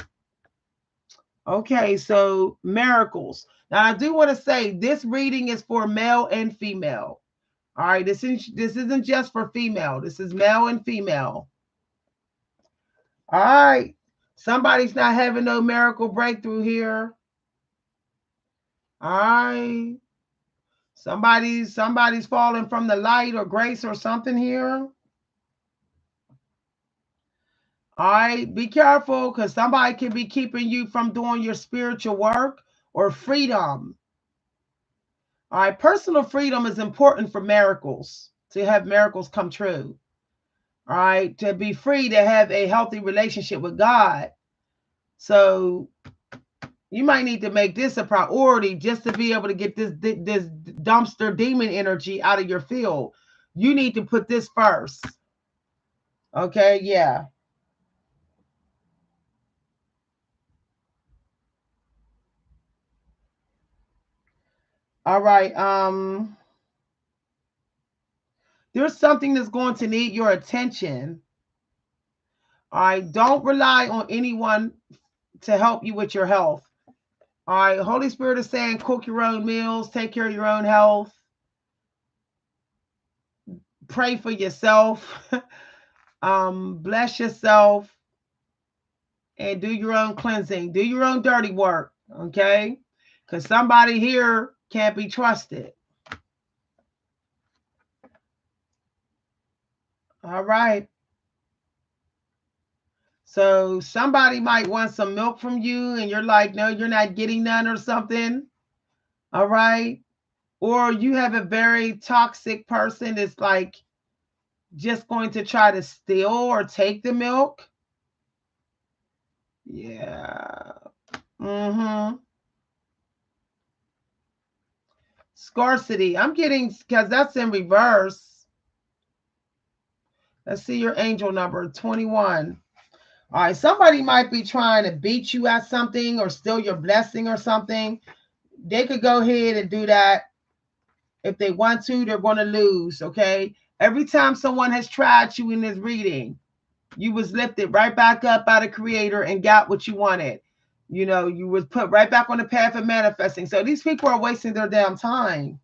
Okay, so miracles. Now, I do want to say this reading is for male and female. All right, this isn't just for female. This is male and female. All right. Somebody's not having no miracle breakthrough here. All right. Somebody's falling from the light or grace or something here. All right. Be careful because somebody can be keeping you from doing your spiritual work or freedom. All right. Personal freedom is important for miracles, to have miracles come true. All right. To be free, to have a healthy relationship with God. So you might need to make this a priority just to be able to get this dumpster demon energy out of your field. You need to put this first. Okay, yeah. All right. There's something that's going to need your attention. All right. Don't rely on anyone to help you with your health. All right. Holy Spirit is saying cook your own meals, take care of your own health, pray for yourself, bless yourself, and do your own cleansing. Do your own dirty work. Okay. Because somebody here can't be trusted. All right. So somebody might want some milk from you and you're like, no, you're not getting none or something. All right. Or you have a very toxic person that's like just going to try to steal or take the milk. Yeah. Mm-hmm. Scarcity. I'm getting, because that's in reverse. Let's see your angel number 21. All right, somebody might be trying to beat you at something or steal your blessing or something. They could go ahead and do that. If they want to, they're going to lose, okay? Every time someone has tried you in this reading, you was lifted right back up by the creator and got what you wanted. You know, you was put right back on the path of manifesting. So these people are wasting their damn time.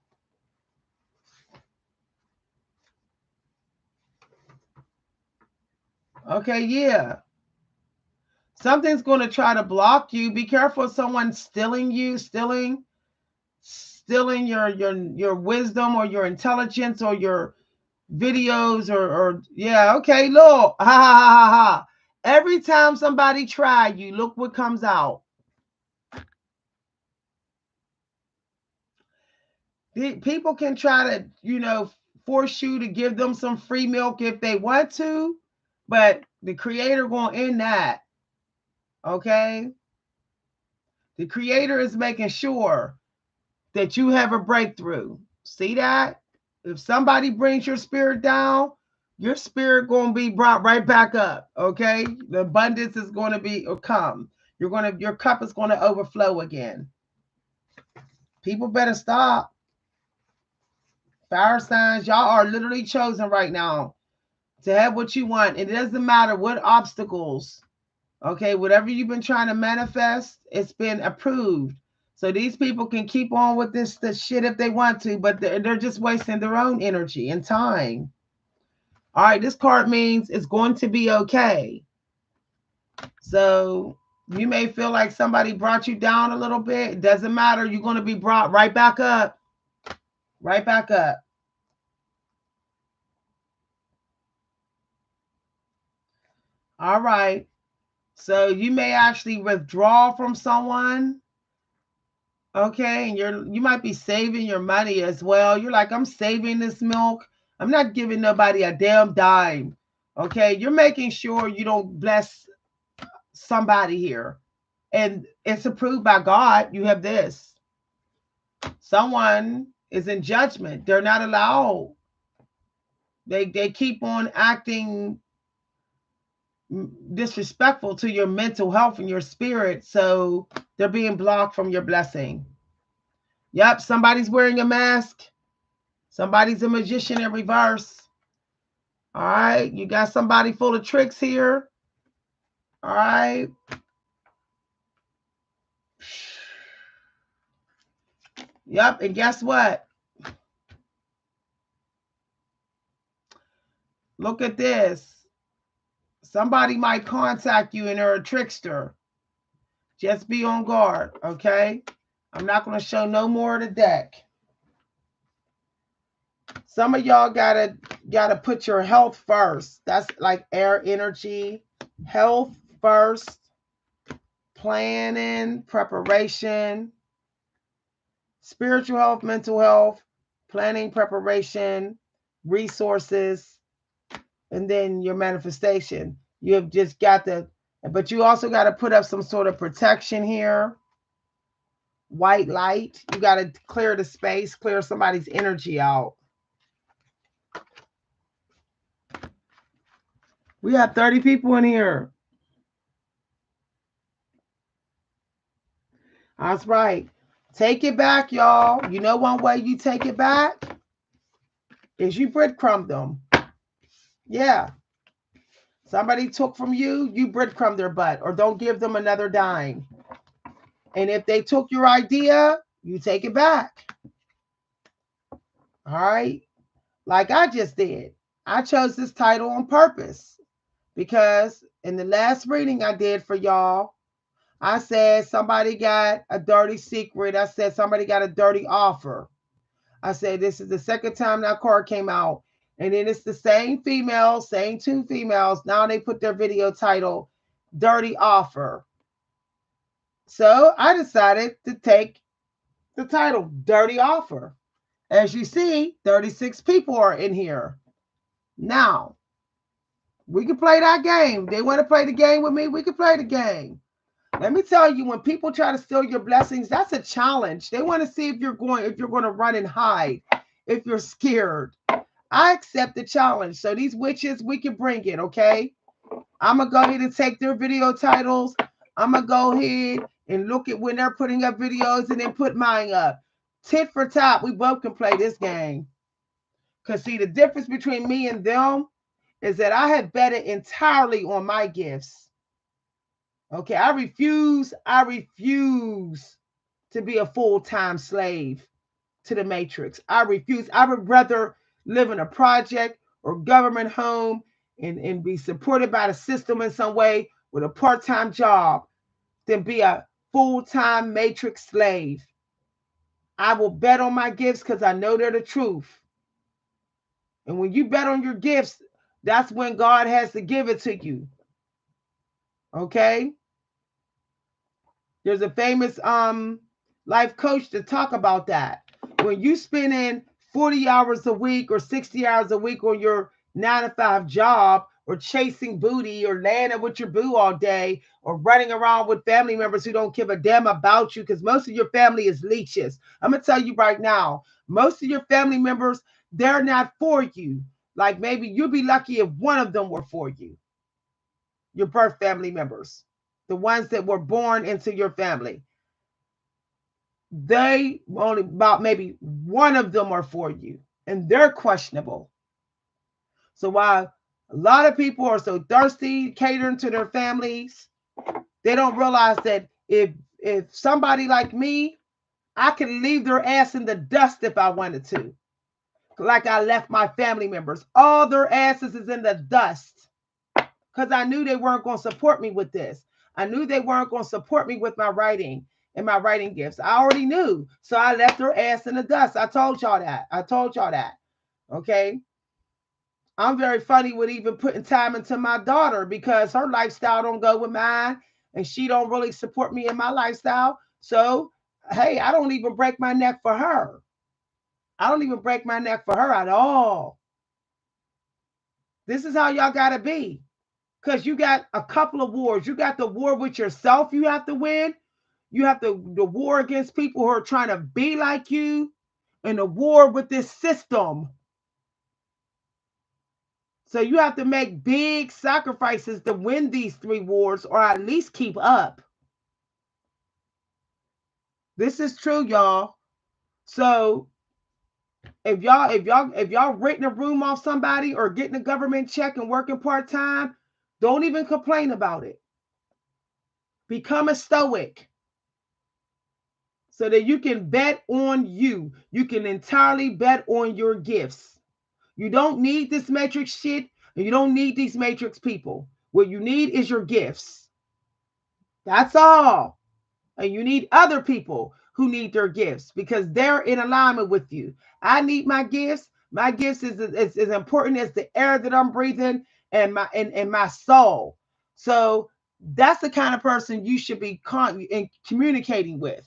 Okay, yeah. Something's going to try to block you. Be careful of someone stealing you, stealing your wisdom or your intelligence or your videos or yeah, okay, look. Ha ha ha ha ha. Every time somebody try you, look what comes out. People can try to, you know, force you to give them some free milk if they want to, but the creator won't end that. Okay? The creator is making sure that you have a breakthrough. See that? If somebody brings your spirit down, your spirit going to be brought right back up. Okay? The abundance is going to be or come. Your cup is going to overflow again. People better stop. Fire signs, y'all are literally chosen right now to have what you want. It doesn't matter what obstacles, okay, whatever you've been trying to manifest, it's been approved. So these people can keep on with this shit if they want to, but they're just wasting their own energy and time. All right, this card means it's going to be okay. So you may feel like somebody brought you down a little bit. It doesn't matter. You're going to be brought right back up. Right back up. All right. So you may actually withdraw from someone. Okay, and you might be saving your money as well. You're like, I'm saving this milk. I'm not giving nobody a damn dime. Okay, you're making sure you don't bless somebody here. And it's approved by God. You have this. Someone is in judgment. They're not allowed. They keep on acting disrespectful to your mental health and your spirit, so they're being blocked from your blessing. Yep, somebody's wearing a mask. Somebody's a magician in reverse. All right, you got somebody full of tricks here. All right. Yep, and guess what? Look at this. Somebody might contact you and they're a trickster. Just be on guard, okay? I'm not going to show no more of the deck. Some of y'all gotta put your health first. That's like air energy. Health first. Planning, preparation, spiritual health, mental health, planning, preparation, resources, and then your manifestation. You have just got to, but you also got to put up some sort of protection here. White light. You got to clear the space, clear somebody's energy out. We have 30 people in here. That's right. Take it back, y'all. You know one way you take it back is you breadcrumb them. Yeah. Somebody took from you, you breadcrumb their butt or don't give them another dime. And if they took your idea, you take it back. All right. Like I just did. I chose this title on purpose because in the last reading I did for y'all, I said somebody got a dirty secret. I said somebody got a dirty offer. I said this is the second time that card came out. And then it's the same female, same two females. Now they put their video title, Dirty Offer. So I decided to take the title, Dirty Offer. As you see, 36 people are in here. Now, we can play that game. They want to play the game with me, we can play the game. Let me tell you, when people try to steal your blessings, that's a challenge. They want to see if you're going to run and hide, if you're scared. I accept the challenge. So these witches, we can bring it, okay? I'm going to go ahead and take their video titles. I'm going to go ahead and look at when they're putting up videos and then put mine up. Tit for tat, we both can play this game. Because see, the difference between me and them is that I have betted entirely on my gifts. Okay, I refuse to be a full-time slave to the matrix. I refuse. I would rather live in a project or government home and be supported by the system in some way with a part-time job than be a full-time matrix slave. I will bet on my gifts because I know they're the truth. And when you bet on your gifts, that's when God has to give it to you. Okay? There's a famous life coach to talk about that. When you spend in 40 hours a week or 60 hours a week on your 9-to-5 job or chasing booty or landing with your boo all day or running around with family members who don't give a damn about you because most of your family is leeches. I'm going to tell you right now, most of your family members, they're not for you. Like maybe you'll be lucky if one of them were for you. Your birth family members, the ones that were born into your family. They only about maybe one of them are for you, and they're questionable. So while a lot of people are so thirsty, catering to their families, they don't realize that if somebody like me I can leave their ass in the dust if I wanted to. Like I left my family members. All their asses is in the dust. Because I knew they weren't going to support me with this. I knew they weren't going to support me with my writing and my writing gifts. I already knew. So I left their ass in the dust. I told y'all that. Okay. I'm very funny with even putting time into my daughter because her lifestyle don't go with mine and she don't really support me in my lifestyle. So, hey, I don't even break my neck for her. I don't even break my neck for her at all. This is how y'all got to be. Because you got a couple of wars. You got the war with yourself you have to win. You have the war against people who are trying to be like you, and the war with this system. So you have to make big sacrifices to win these 3 wars or at least keep up. This is true, y'all. So if y'all renting a room off somebody or getting a government check and working part-time, don't even complain about it. Become a stoic so that you can bet on you. You can entirely bet on your gifts. You don't need this matrix shit, and you don't need these matrix people. What you need is your gifts. That's all. And you need other people who need their gifts because they're in alignment with you. I need my gifts. My gifts is as important as the air that I'm breathing and my soul. So that's the kind of person you should be communicating with.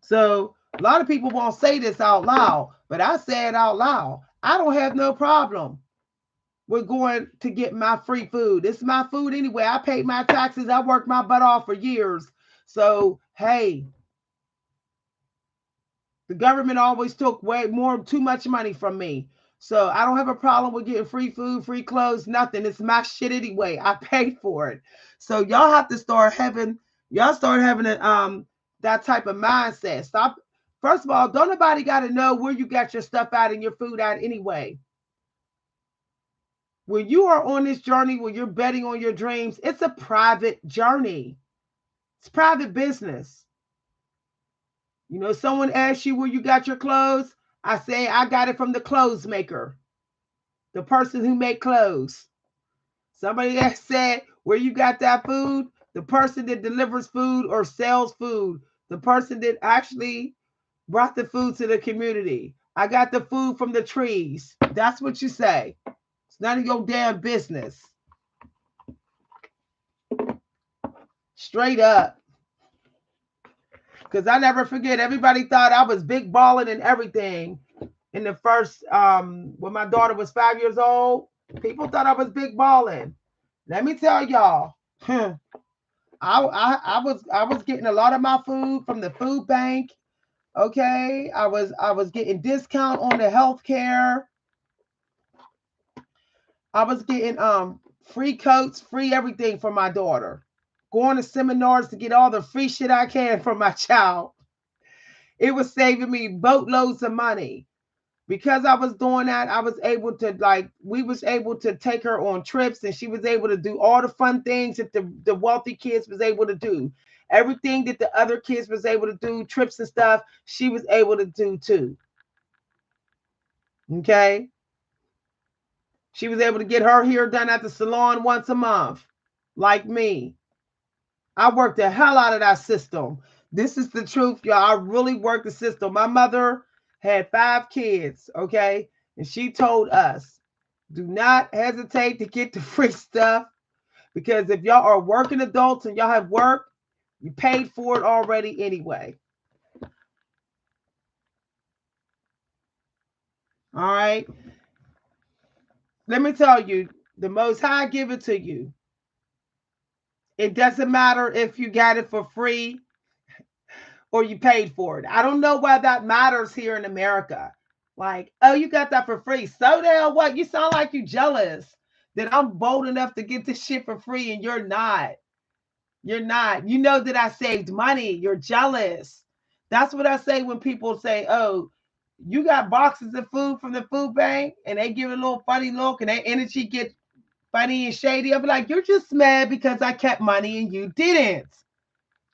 So a lot of people won't say this out loud, but I say it out loud. I don't have no problem with going to get my free food. It's my food anyway. I paid my taxes. I worked my butt off for years. So, hey, the government always took too much money from me. So I don't have a problem with getting free food, free clothes, nothing. It's my shit anyway. I paid for it. So y'all have to start having that type of mindset. Stop. First of all, don't nobody got to know where you got your stuff out and your food out anyway. When you are on this journey, when you're betting on your dreams, it's a private journey. It's private business. You know, someone asks you where you got your clothes. I say I got it from the clothes maker, the person who make clothes. Somebody that said where you got that food, the person that delivers food or sells food, the person that actually brought the food to the community. I got the food from the trees. That's what you say. It's none of your damn business. Straight up. Because I never forget, everybody thought I was big balling and everything. In the first, when my daughter was 5 years old, people thought I was big balling. Let me tell y'all, I was getting a lot of my food from the food bank. Okay, I was getting discount on the health care. I was getting free coats, free everything for my daughter. Going to seminars to get all the free shit I can for my child. It was saving me boatloads of money. Because I was doing that, I was able to we was able to take her on trips and she was able to do all the fun things that the wealthy kids was able to do. Everything that the other kids was able to do, trips and stuff, she was able to do too. Okay. She was able to get her hair done at the salon once a month, like me. I worked the hell out of that system. This is the truth, y'all. I really worked the system. My mother had 5 kids, okay? And she told us, do not hesitate to get the free stuff because if y'all are working adults and y'all have work, you paid for it already anyway. All right. Let me tell you, the Most High give it to you. It doesn't matter if you got it for free or you paid for it. I don't know why that matters here in America. Like, oh, you got that for free. So damn what? You sound like you jealous that I'm bold enough to get this shit for free and you're not. You're not. You know that I saved money. You're jealous. That's what I say when people say, oh, you got boxes of food from the food bank and they give a little funny look and their energy get funny and shady. I'll be like, you're just mad because I kept money and you didn't.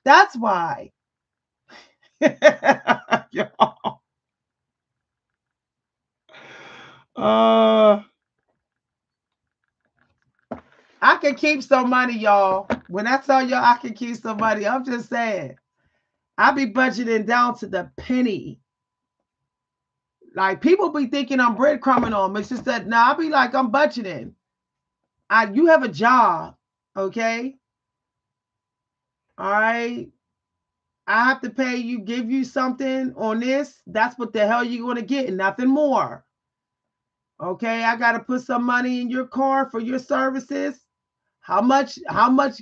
That's why. uh, I can keep some money, y'all. When I tell y'all I can keep some money, I'm just saying. I be budgeting down to the penny. Like people be thinking I'm breadcrumbing on them. It's just that now I be like, I'm budgeting. You have a job, okay? All right. I have to pay you, give you something on this. That's what the hell you're gonna get, nothing more. Okay, I gotta put some money in your car for your services. How much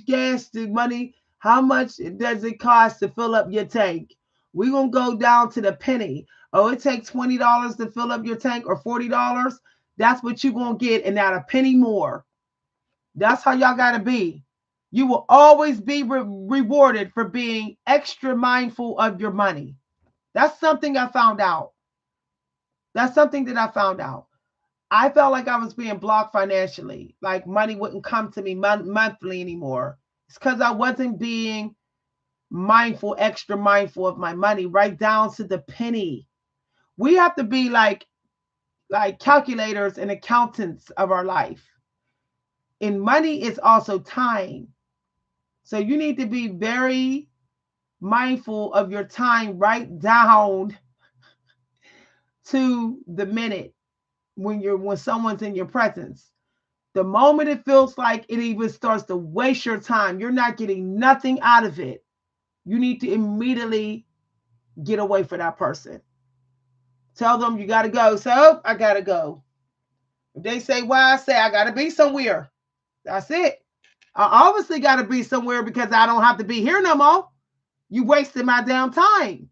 gas do money, how much does it cost to fill up your tank? We're gonna go down to the penny. Oh, it takes $20 to fill up your tank or $40. That's what you're gonna get, and not a penny more. That's how y'all gotta be. You will always be rewarded for being extra mindful of your money. That's something I found out. That's something that I found out. I felt like I was being blocked financially. Like money wouldn't come to me monthly anymore. It's because I wasn't being mindful, extra mindful of my money, right down to the penny. We have to be like calculators and accountants of our life. And money is also time. So you need to be very mindful of your time, right down to the minute when someone's in your presence. The moment it feels like it even starts to waste your time, you're not getting nothing out of it. You need to immediately get away from that person. Tell them you got to go. So I got to go. If they say why, I say I got to be somewhere. That's it. I obviously got to be somewhere because I don't have to be here no more. You wasted my damn time.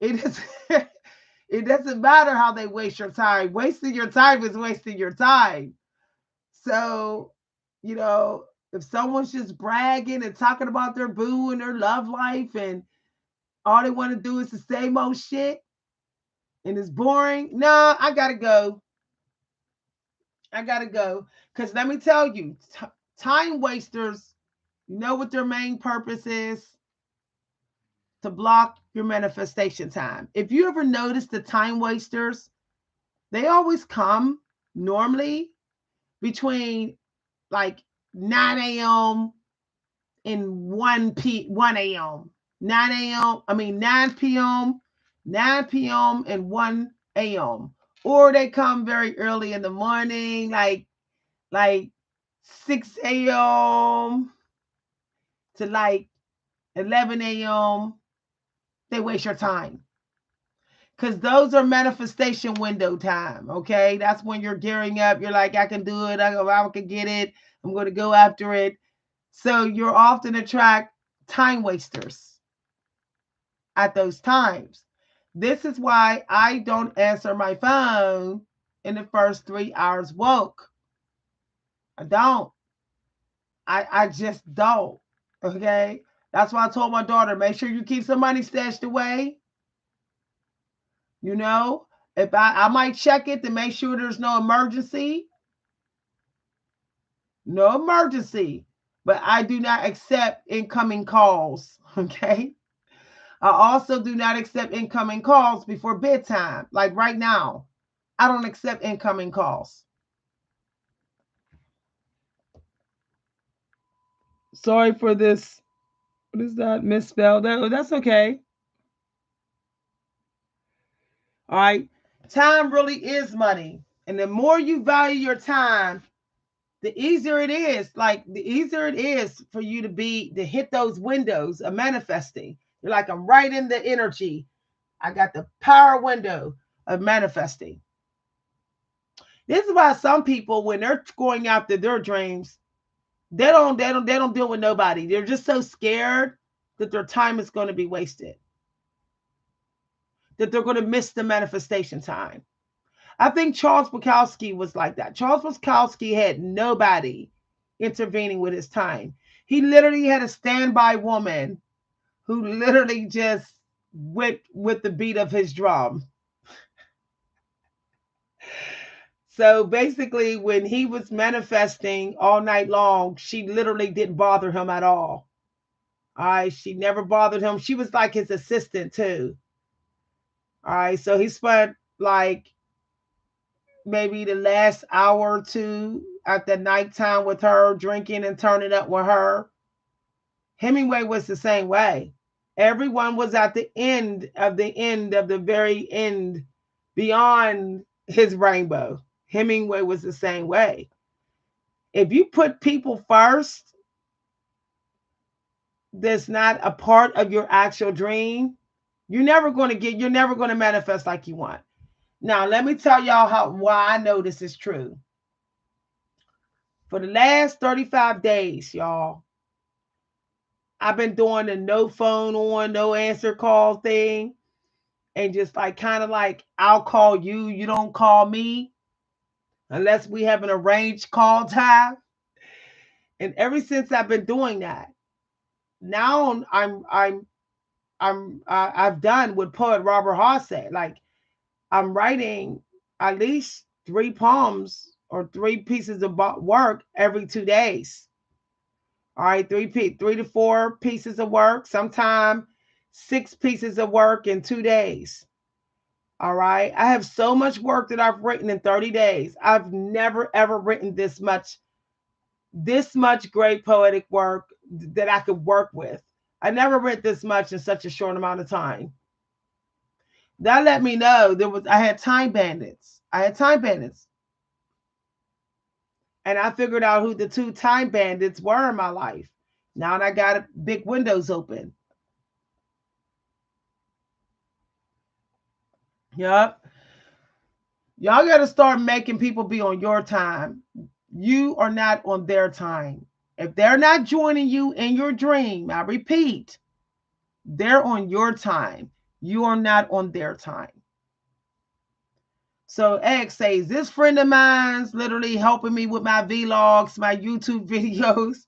It is. It doesn't matter how they waste your time. Wasting your time is wasting your time. So, you know, if someone's just bragging and talking about their boo and their love life and all they want to do is the same old shit and it's boring, no, I gotta go. I gotta go. Because let me tell you, time wasters, you know what their main purpose is? To block your manifestation time. If you ever notice the time wasters, they always come normally between like 9 a.m. and 1 a.m. 9 a.m. I mean 9 p.m. 9 p.m. and 1 a.m. Or they come very early in the morning, like 6 a.m. to like 11 a.m. They waste your time. Because those are manifestation window time. Okay. That's when you're gearing up. You're like, I can do it. I can get it. I'm going to go after it. So you're often attract time wasters at those times. This is why I don't answer my phone in the first 3 hours woke. I don't. I just don't. Okay. That's why I told my daughter, make sure you keep some money stashed away. You know, if I might check it to make sure there's no emergency. No emergency. But I do not accept incoming calls. Okay. I also do not accept incoming calls before bedtime. Like right now, I don't accept incoming calls. Sorry for this. What is that? Misspelled. That's okay. All right. Time really is money. And the more you value your time, the easier it is. Like the easier it is for you to hit those windows of manifesting. You're like, I'm right in the energy. I got the power window of manifesting. This is why some people, when they're going after their dreams, they don't deal with nobody. They're just so scared that their time is going to be wasted, that they're going to miss the manifestation time. I think Charles Bukowski was like that. Charles Bukowski had nobody intervening with his time. He literally had a standby woman who literally just went with the beat of his drum. So basically, when he was manifesting all night long, she literally didn't bother him at all. All right. She never bothered him. She was like his assistant too. All right. So he spent like maybe the last hour or two at the nighttime with her, drinking and turning up with her. Hemingway was the same way. Everyone was at the end of the very end, beyond his rainbow. Hemingway was the same way. If you put people first, that's not a part of your actual dream, you're never going to manifest like you want. Now, let me tell y'all why I know this is true. For the last 35 days, y'all, I've been doing the no phone on, no answer call thing. And just like kind of like, I'll call you, you don't call me unless we have an arranged call time. And ever since I've been doing that, now I've done what poet Robert Haas said. Like, I'm writing at least 3 poems or 3 pieces of work every 2 days. All right, 3 to 4 pieces of work, sometimes 6 pieces of work in 2 days. All right. I have so much work that I've written in 30 days. I've never ever written this much great poetic work that I could work with. I never read this much in such a short amount of time. That let me know I had time bandits. And I figured out who the 2 time bandits were in my life. Now I got big windows open. Yep. Y'all got to start making people be on your time. You are not on their time. If they're not joining you in your dream, I repeat, they're on your time. You are not on their time. So X says, this friend of mine's literally helping me with my vlogs, my YouTube videos,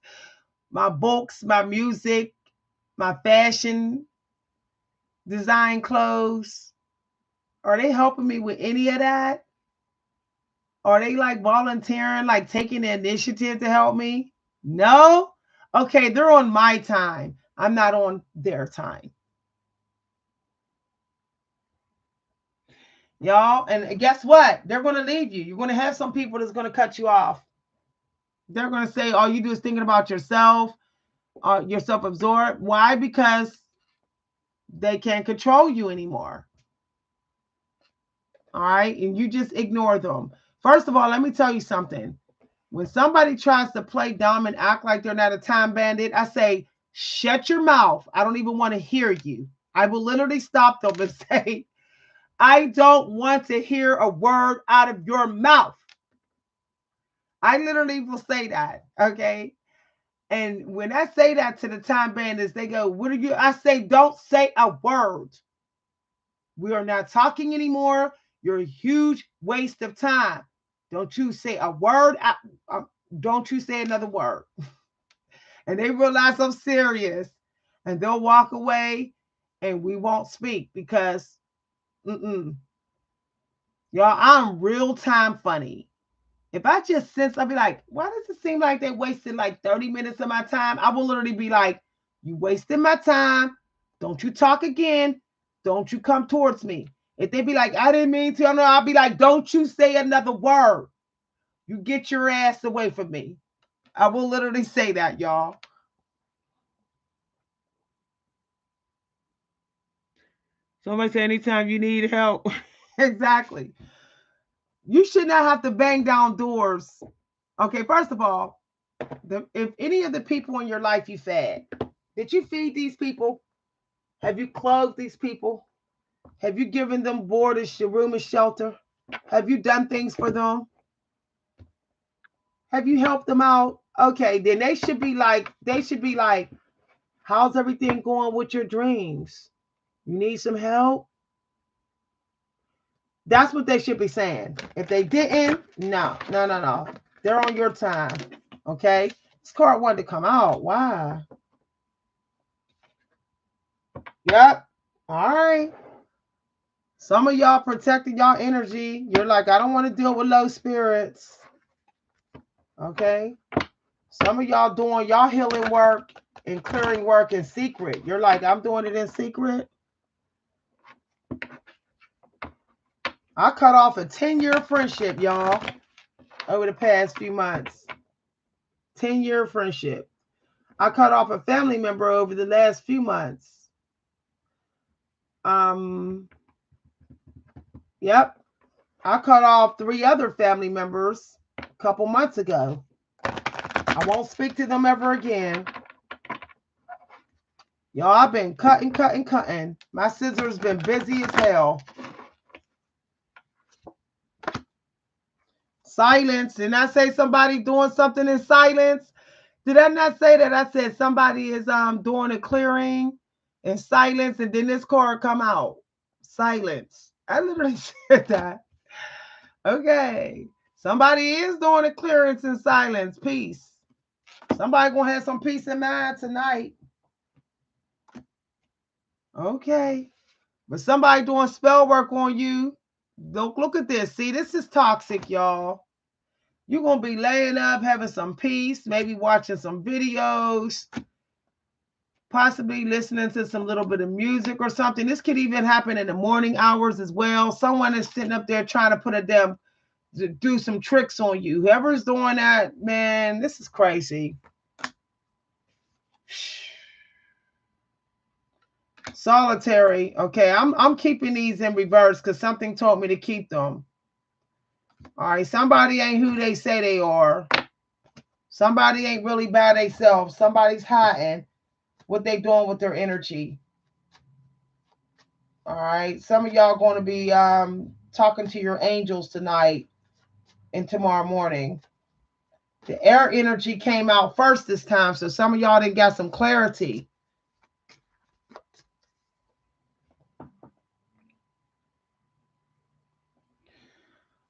my books, my music, my fashion design clothes. Are they helping me with any of that? Are they like volunteering, like taking the initiative to help me? No? Okay, they're on my time. I'm not on their time. Y'all, and guess what? They're going to leave you. You're going to have some people that's going to cut you off. They're going to say all you do is thinking about yourself, you're self-absorbed. Why? Because they can't control you anymore. All right, and you just ignore them. First of all, let me tell you something. When somebody tries to play dumb and act like they're not a time bandit, I say, shut your mouth. I don't even want to hear you. I will literally stop them and say, I don't want to hear a word out of your mouth. I literally will say that. Okay. And when I say that to the time bandits, they go, what are you? I say, don't say a word. We are not talking anymore. You're a huge waste of time. Don't you say a word. Don't you say another word. And they realize I'm serious, and they'll walk away, and we won't speak because, y'all, I'm real time funny. If I just sense, I'll be like, why does it seem like they wasted like 30 minutes of my time? I will literally be like, you wasted my time. Don't you talk again. Don't you come towards me. If they be like, I didn't mean to, I'll be like, don't you say another word. You get your ass away from me. I will literally say that, y'all. Somebody say anytime you need help. Exactly. You should not have to bang down doors. Okay, first of all, if any of the people in your life you fed, did you feed these people? Have you clothed these people? Have you given them board, room, and shelter? Have you done things for them? Have you helped them out? Okay, then they should be like, how's everything going with your dreams? You need some help? That's what they should be saying. If they didn't, no. They're on your time. Okay? This card wanted to come out. Why? Yep. All right. Some of y'all protecting y'all energy. You're like, I don't want to deal with low spirits. Okay. Some of y'all doing y'all healing work and clearing work in secret. You're like, I'm doing it in secret. I cut off a 10-year friendship, y'all, over the past few months. 10-year friendship. I cut off a family member over the last few months. Yep. I cut off 3 other family members a couple months ago. I won't speak to them ever again. Y'all, I've been cutting. My scissors been busy as hell. Silence. Didn't I say somebody doing something in silence? Did I not say that? I said somebody is doing a clearing in silence, and then this card come out. Silence. I literally said that. Okay. Somebody is doing a clearance in silence. Peace. Somebody gonna have some peace in mind tonight. Okay. But somebody doing spell work on you. Don't look at this. See, this is toxic, y'all. You're gonna be laying up, having some peace, maybe watching some videos, possibly listening to some little bit of music or something. This could even happen in the morning hours as well. Someone is sitting up there trying to put a damn to do some tricks on you. Whoever's doing that, man, this is crazy. Solitary. Okay, I'm keeping these in reverse because something told me to keep them. All right, somebody ain't who they say they are. Somebody ain't really by themselves. Somebody's hiding what they doing with their energy. All right, some of y'all going to be talking to your angels tonight and tomorrow morning. The air energy came out first this time, so some of y'all didn't got some clarity.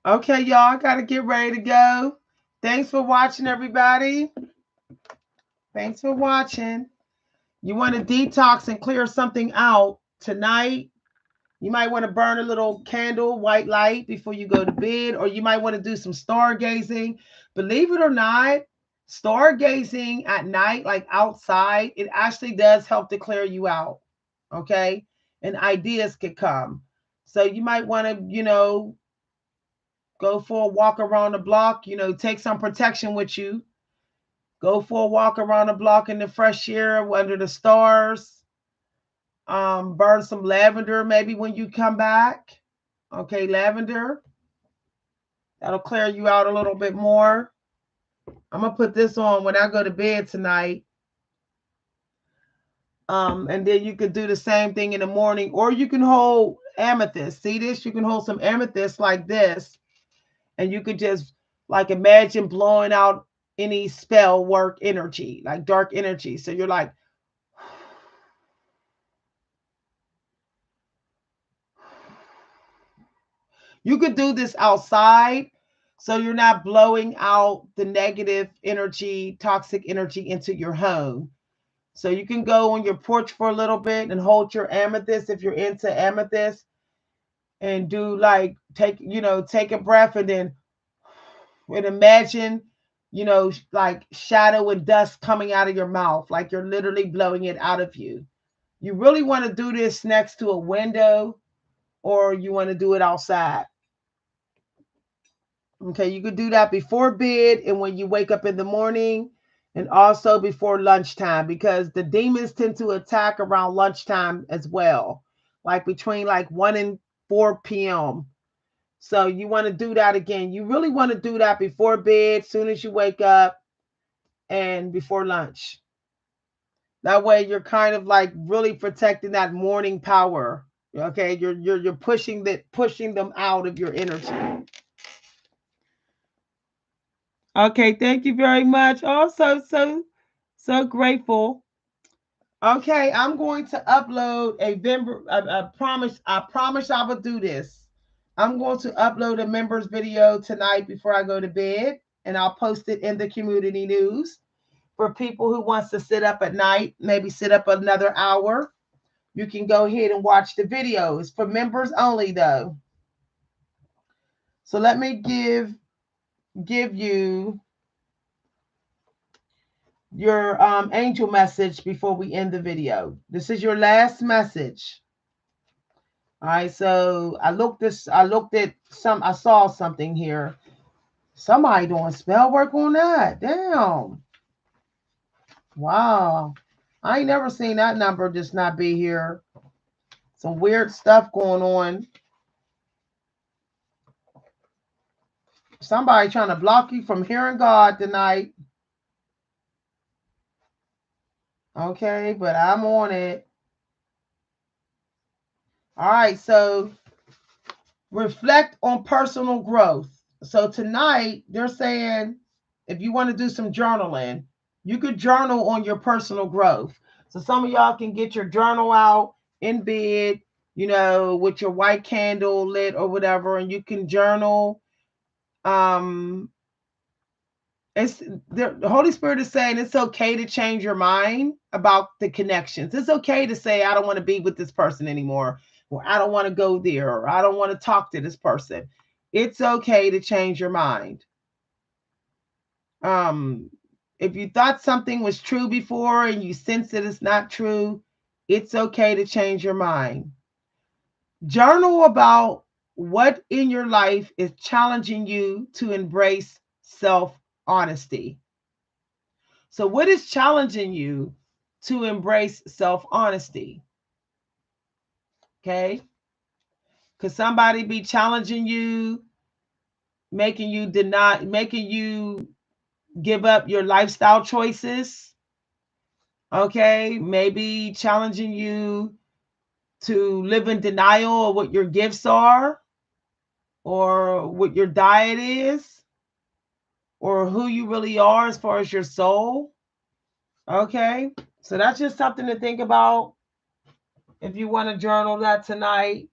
Okay, y'all, I got to get ready to go. Thanks for watching, everybody. Thanks for watching. You want to detox and clear something out tonight. You might want to burn a little candle, white light, before you go to bed, or you might want to do some stargazing. Believe it or not, stargazing at night, like outside, it actually does help to clear you out. Okay? And ideas could come. So you might want to, go for a walk around the block, take some protection with you. Go for a walk around the block in the fresh air under the stars. Burn some lavender maybe when you come back. Okay, lavender. That'll clear you out a little bit more. I'm going to put this on when I go to bed tonight. And then you could do the same thing in the morning, or you can hold amethyst. See this? You can hold some amethyst like this, and you could just like imagine blowing out any spell work energy, like dark energy. So you're like, you could do this outside, so you're not blowing out the negative energy, toxic energy into your home. So you can go on your porch for a little bit and hold your amethyst if you're into amethyst, and do like take a breath, and then imagine like shadow and dust coming out of your mouth, like you're literally blowing it out of you. You really want to do this next to a window, or you want to do it outside. Okay, you could do that before bed and when you wake up in the morning, and also before lunchtime, because the demons tend to attack around lunchtime as well, like between like 1 and 4 p.m. So you want to do that again. You really want to do that before bed, soon as you wake up, and before lunch. That way you're kind of like really protecting that morning power. Okay, you're pushing them out of your energy. Okay, thank you very much. Also, so grateful. Okay, I'm going to upload a member. I promise. I promise I will do this. I'm going to upload a members video tonight before I go to bed, and I'll post it in the community news for people who wants to sit up at night, maybe sit up another hour. you can go ahead and watch the video. It's for members only though. So let me give you your angel message before we end the video. This is your last message. All right, so I saw something here. Somebody doing spell work on that. Damn. Wow. I ain't never seen that number just not be here. Some weird stuff going on. Somebody trying to block you from hearing God tonight. Okay, but I'm on it. All right, so reflect on personal growth. So tonight, they're saying if you want to do some journaling, you could journal on your personal growth. So some of y'all can get your journal out in bed, with your white candle lit or whatever, and you can journal. It's the Holy Spirit is saying it's okay to change your mind about the connections. It's okay to say, I don't want to be with this person anymore, or I don't want to go there, or I don't want to talk to this person. It's okay to change your mind. If you thought something was true before and you sense that it's not true, it's okay to change your mind. Journal about what in your life is challenging you to embrace self-honesty. So, what is challenging you to embrace self-honesty? Okay. Could somebody be challenging you, making you give up your lifestyle choices? Okay. Maybe challenging you to live in denial of what your gifts are, or what your diet is, or who you really are as far as your soul. Okay. So that's just something to think about if you want to journal that tonight.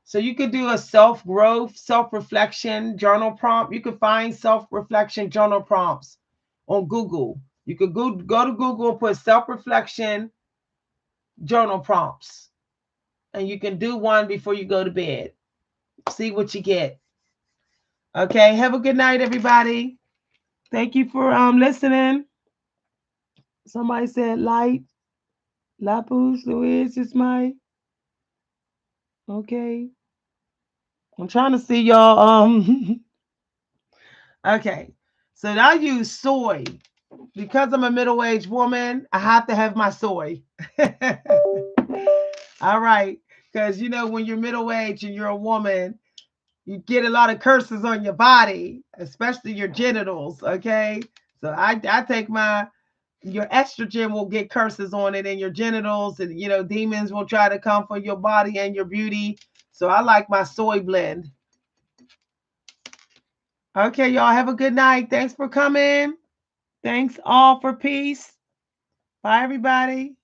So you could do a self-growth, self-reflection journal prompt. You could find self-reflection journal prompts on Google. You could go to Google and put self-reflection journal prompts. And you can do one before you go to bed. See what you get. Okay, have a good night, everybody. Thank you for listening. Somebody said light. Lapus, Louise is my. Okay. I'm trying to see y'all. Okay. So I use soy. Because I'm a middle-aged woman, I have to have my soy. All right. Because when you're middle-aged and you're a woman, you get a lot of curses on your body, especially your genitals. Okay. So I take your estrogen will get curses on it, and your genitals, and demons will try to come for your body and your beauty. So I like my soy blend. Okay, y'all have a good night. Thanks for coming. Thanks all for peace. Bye, everybody.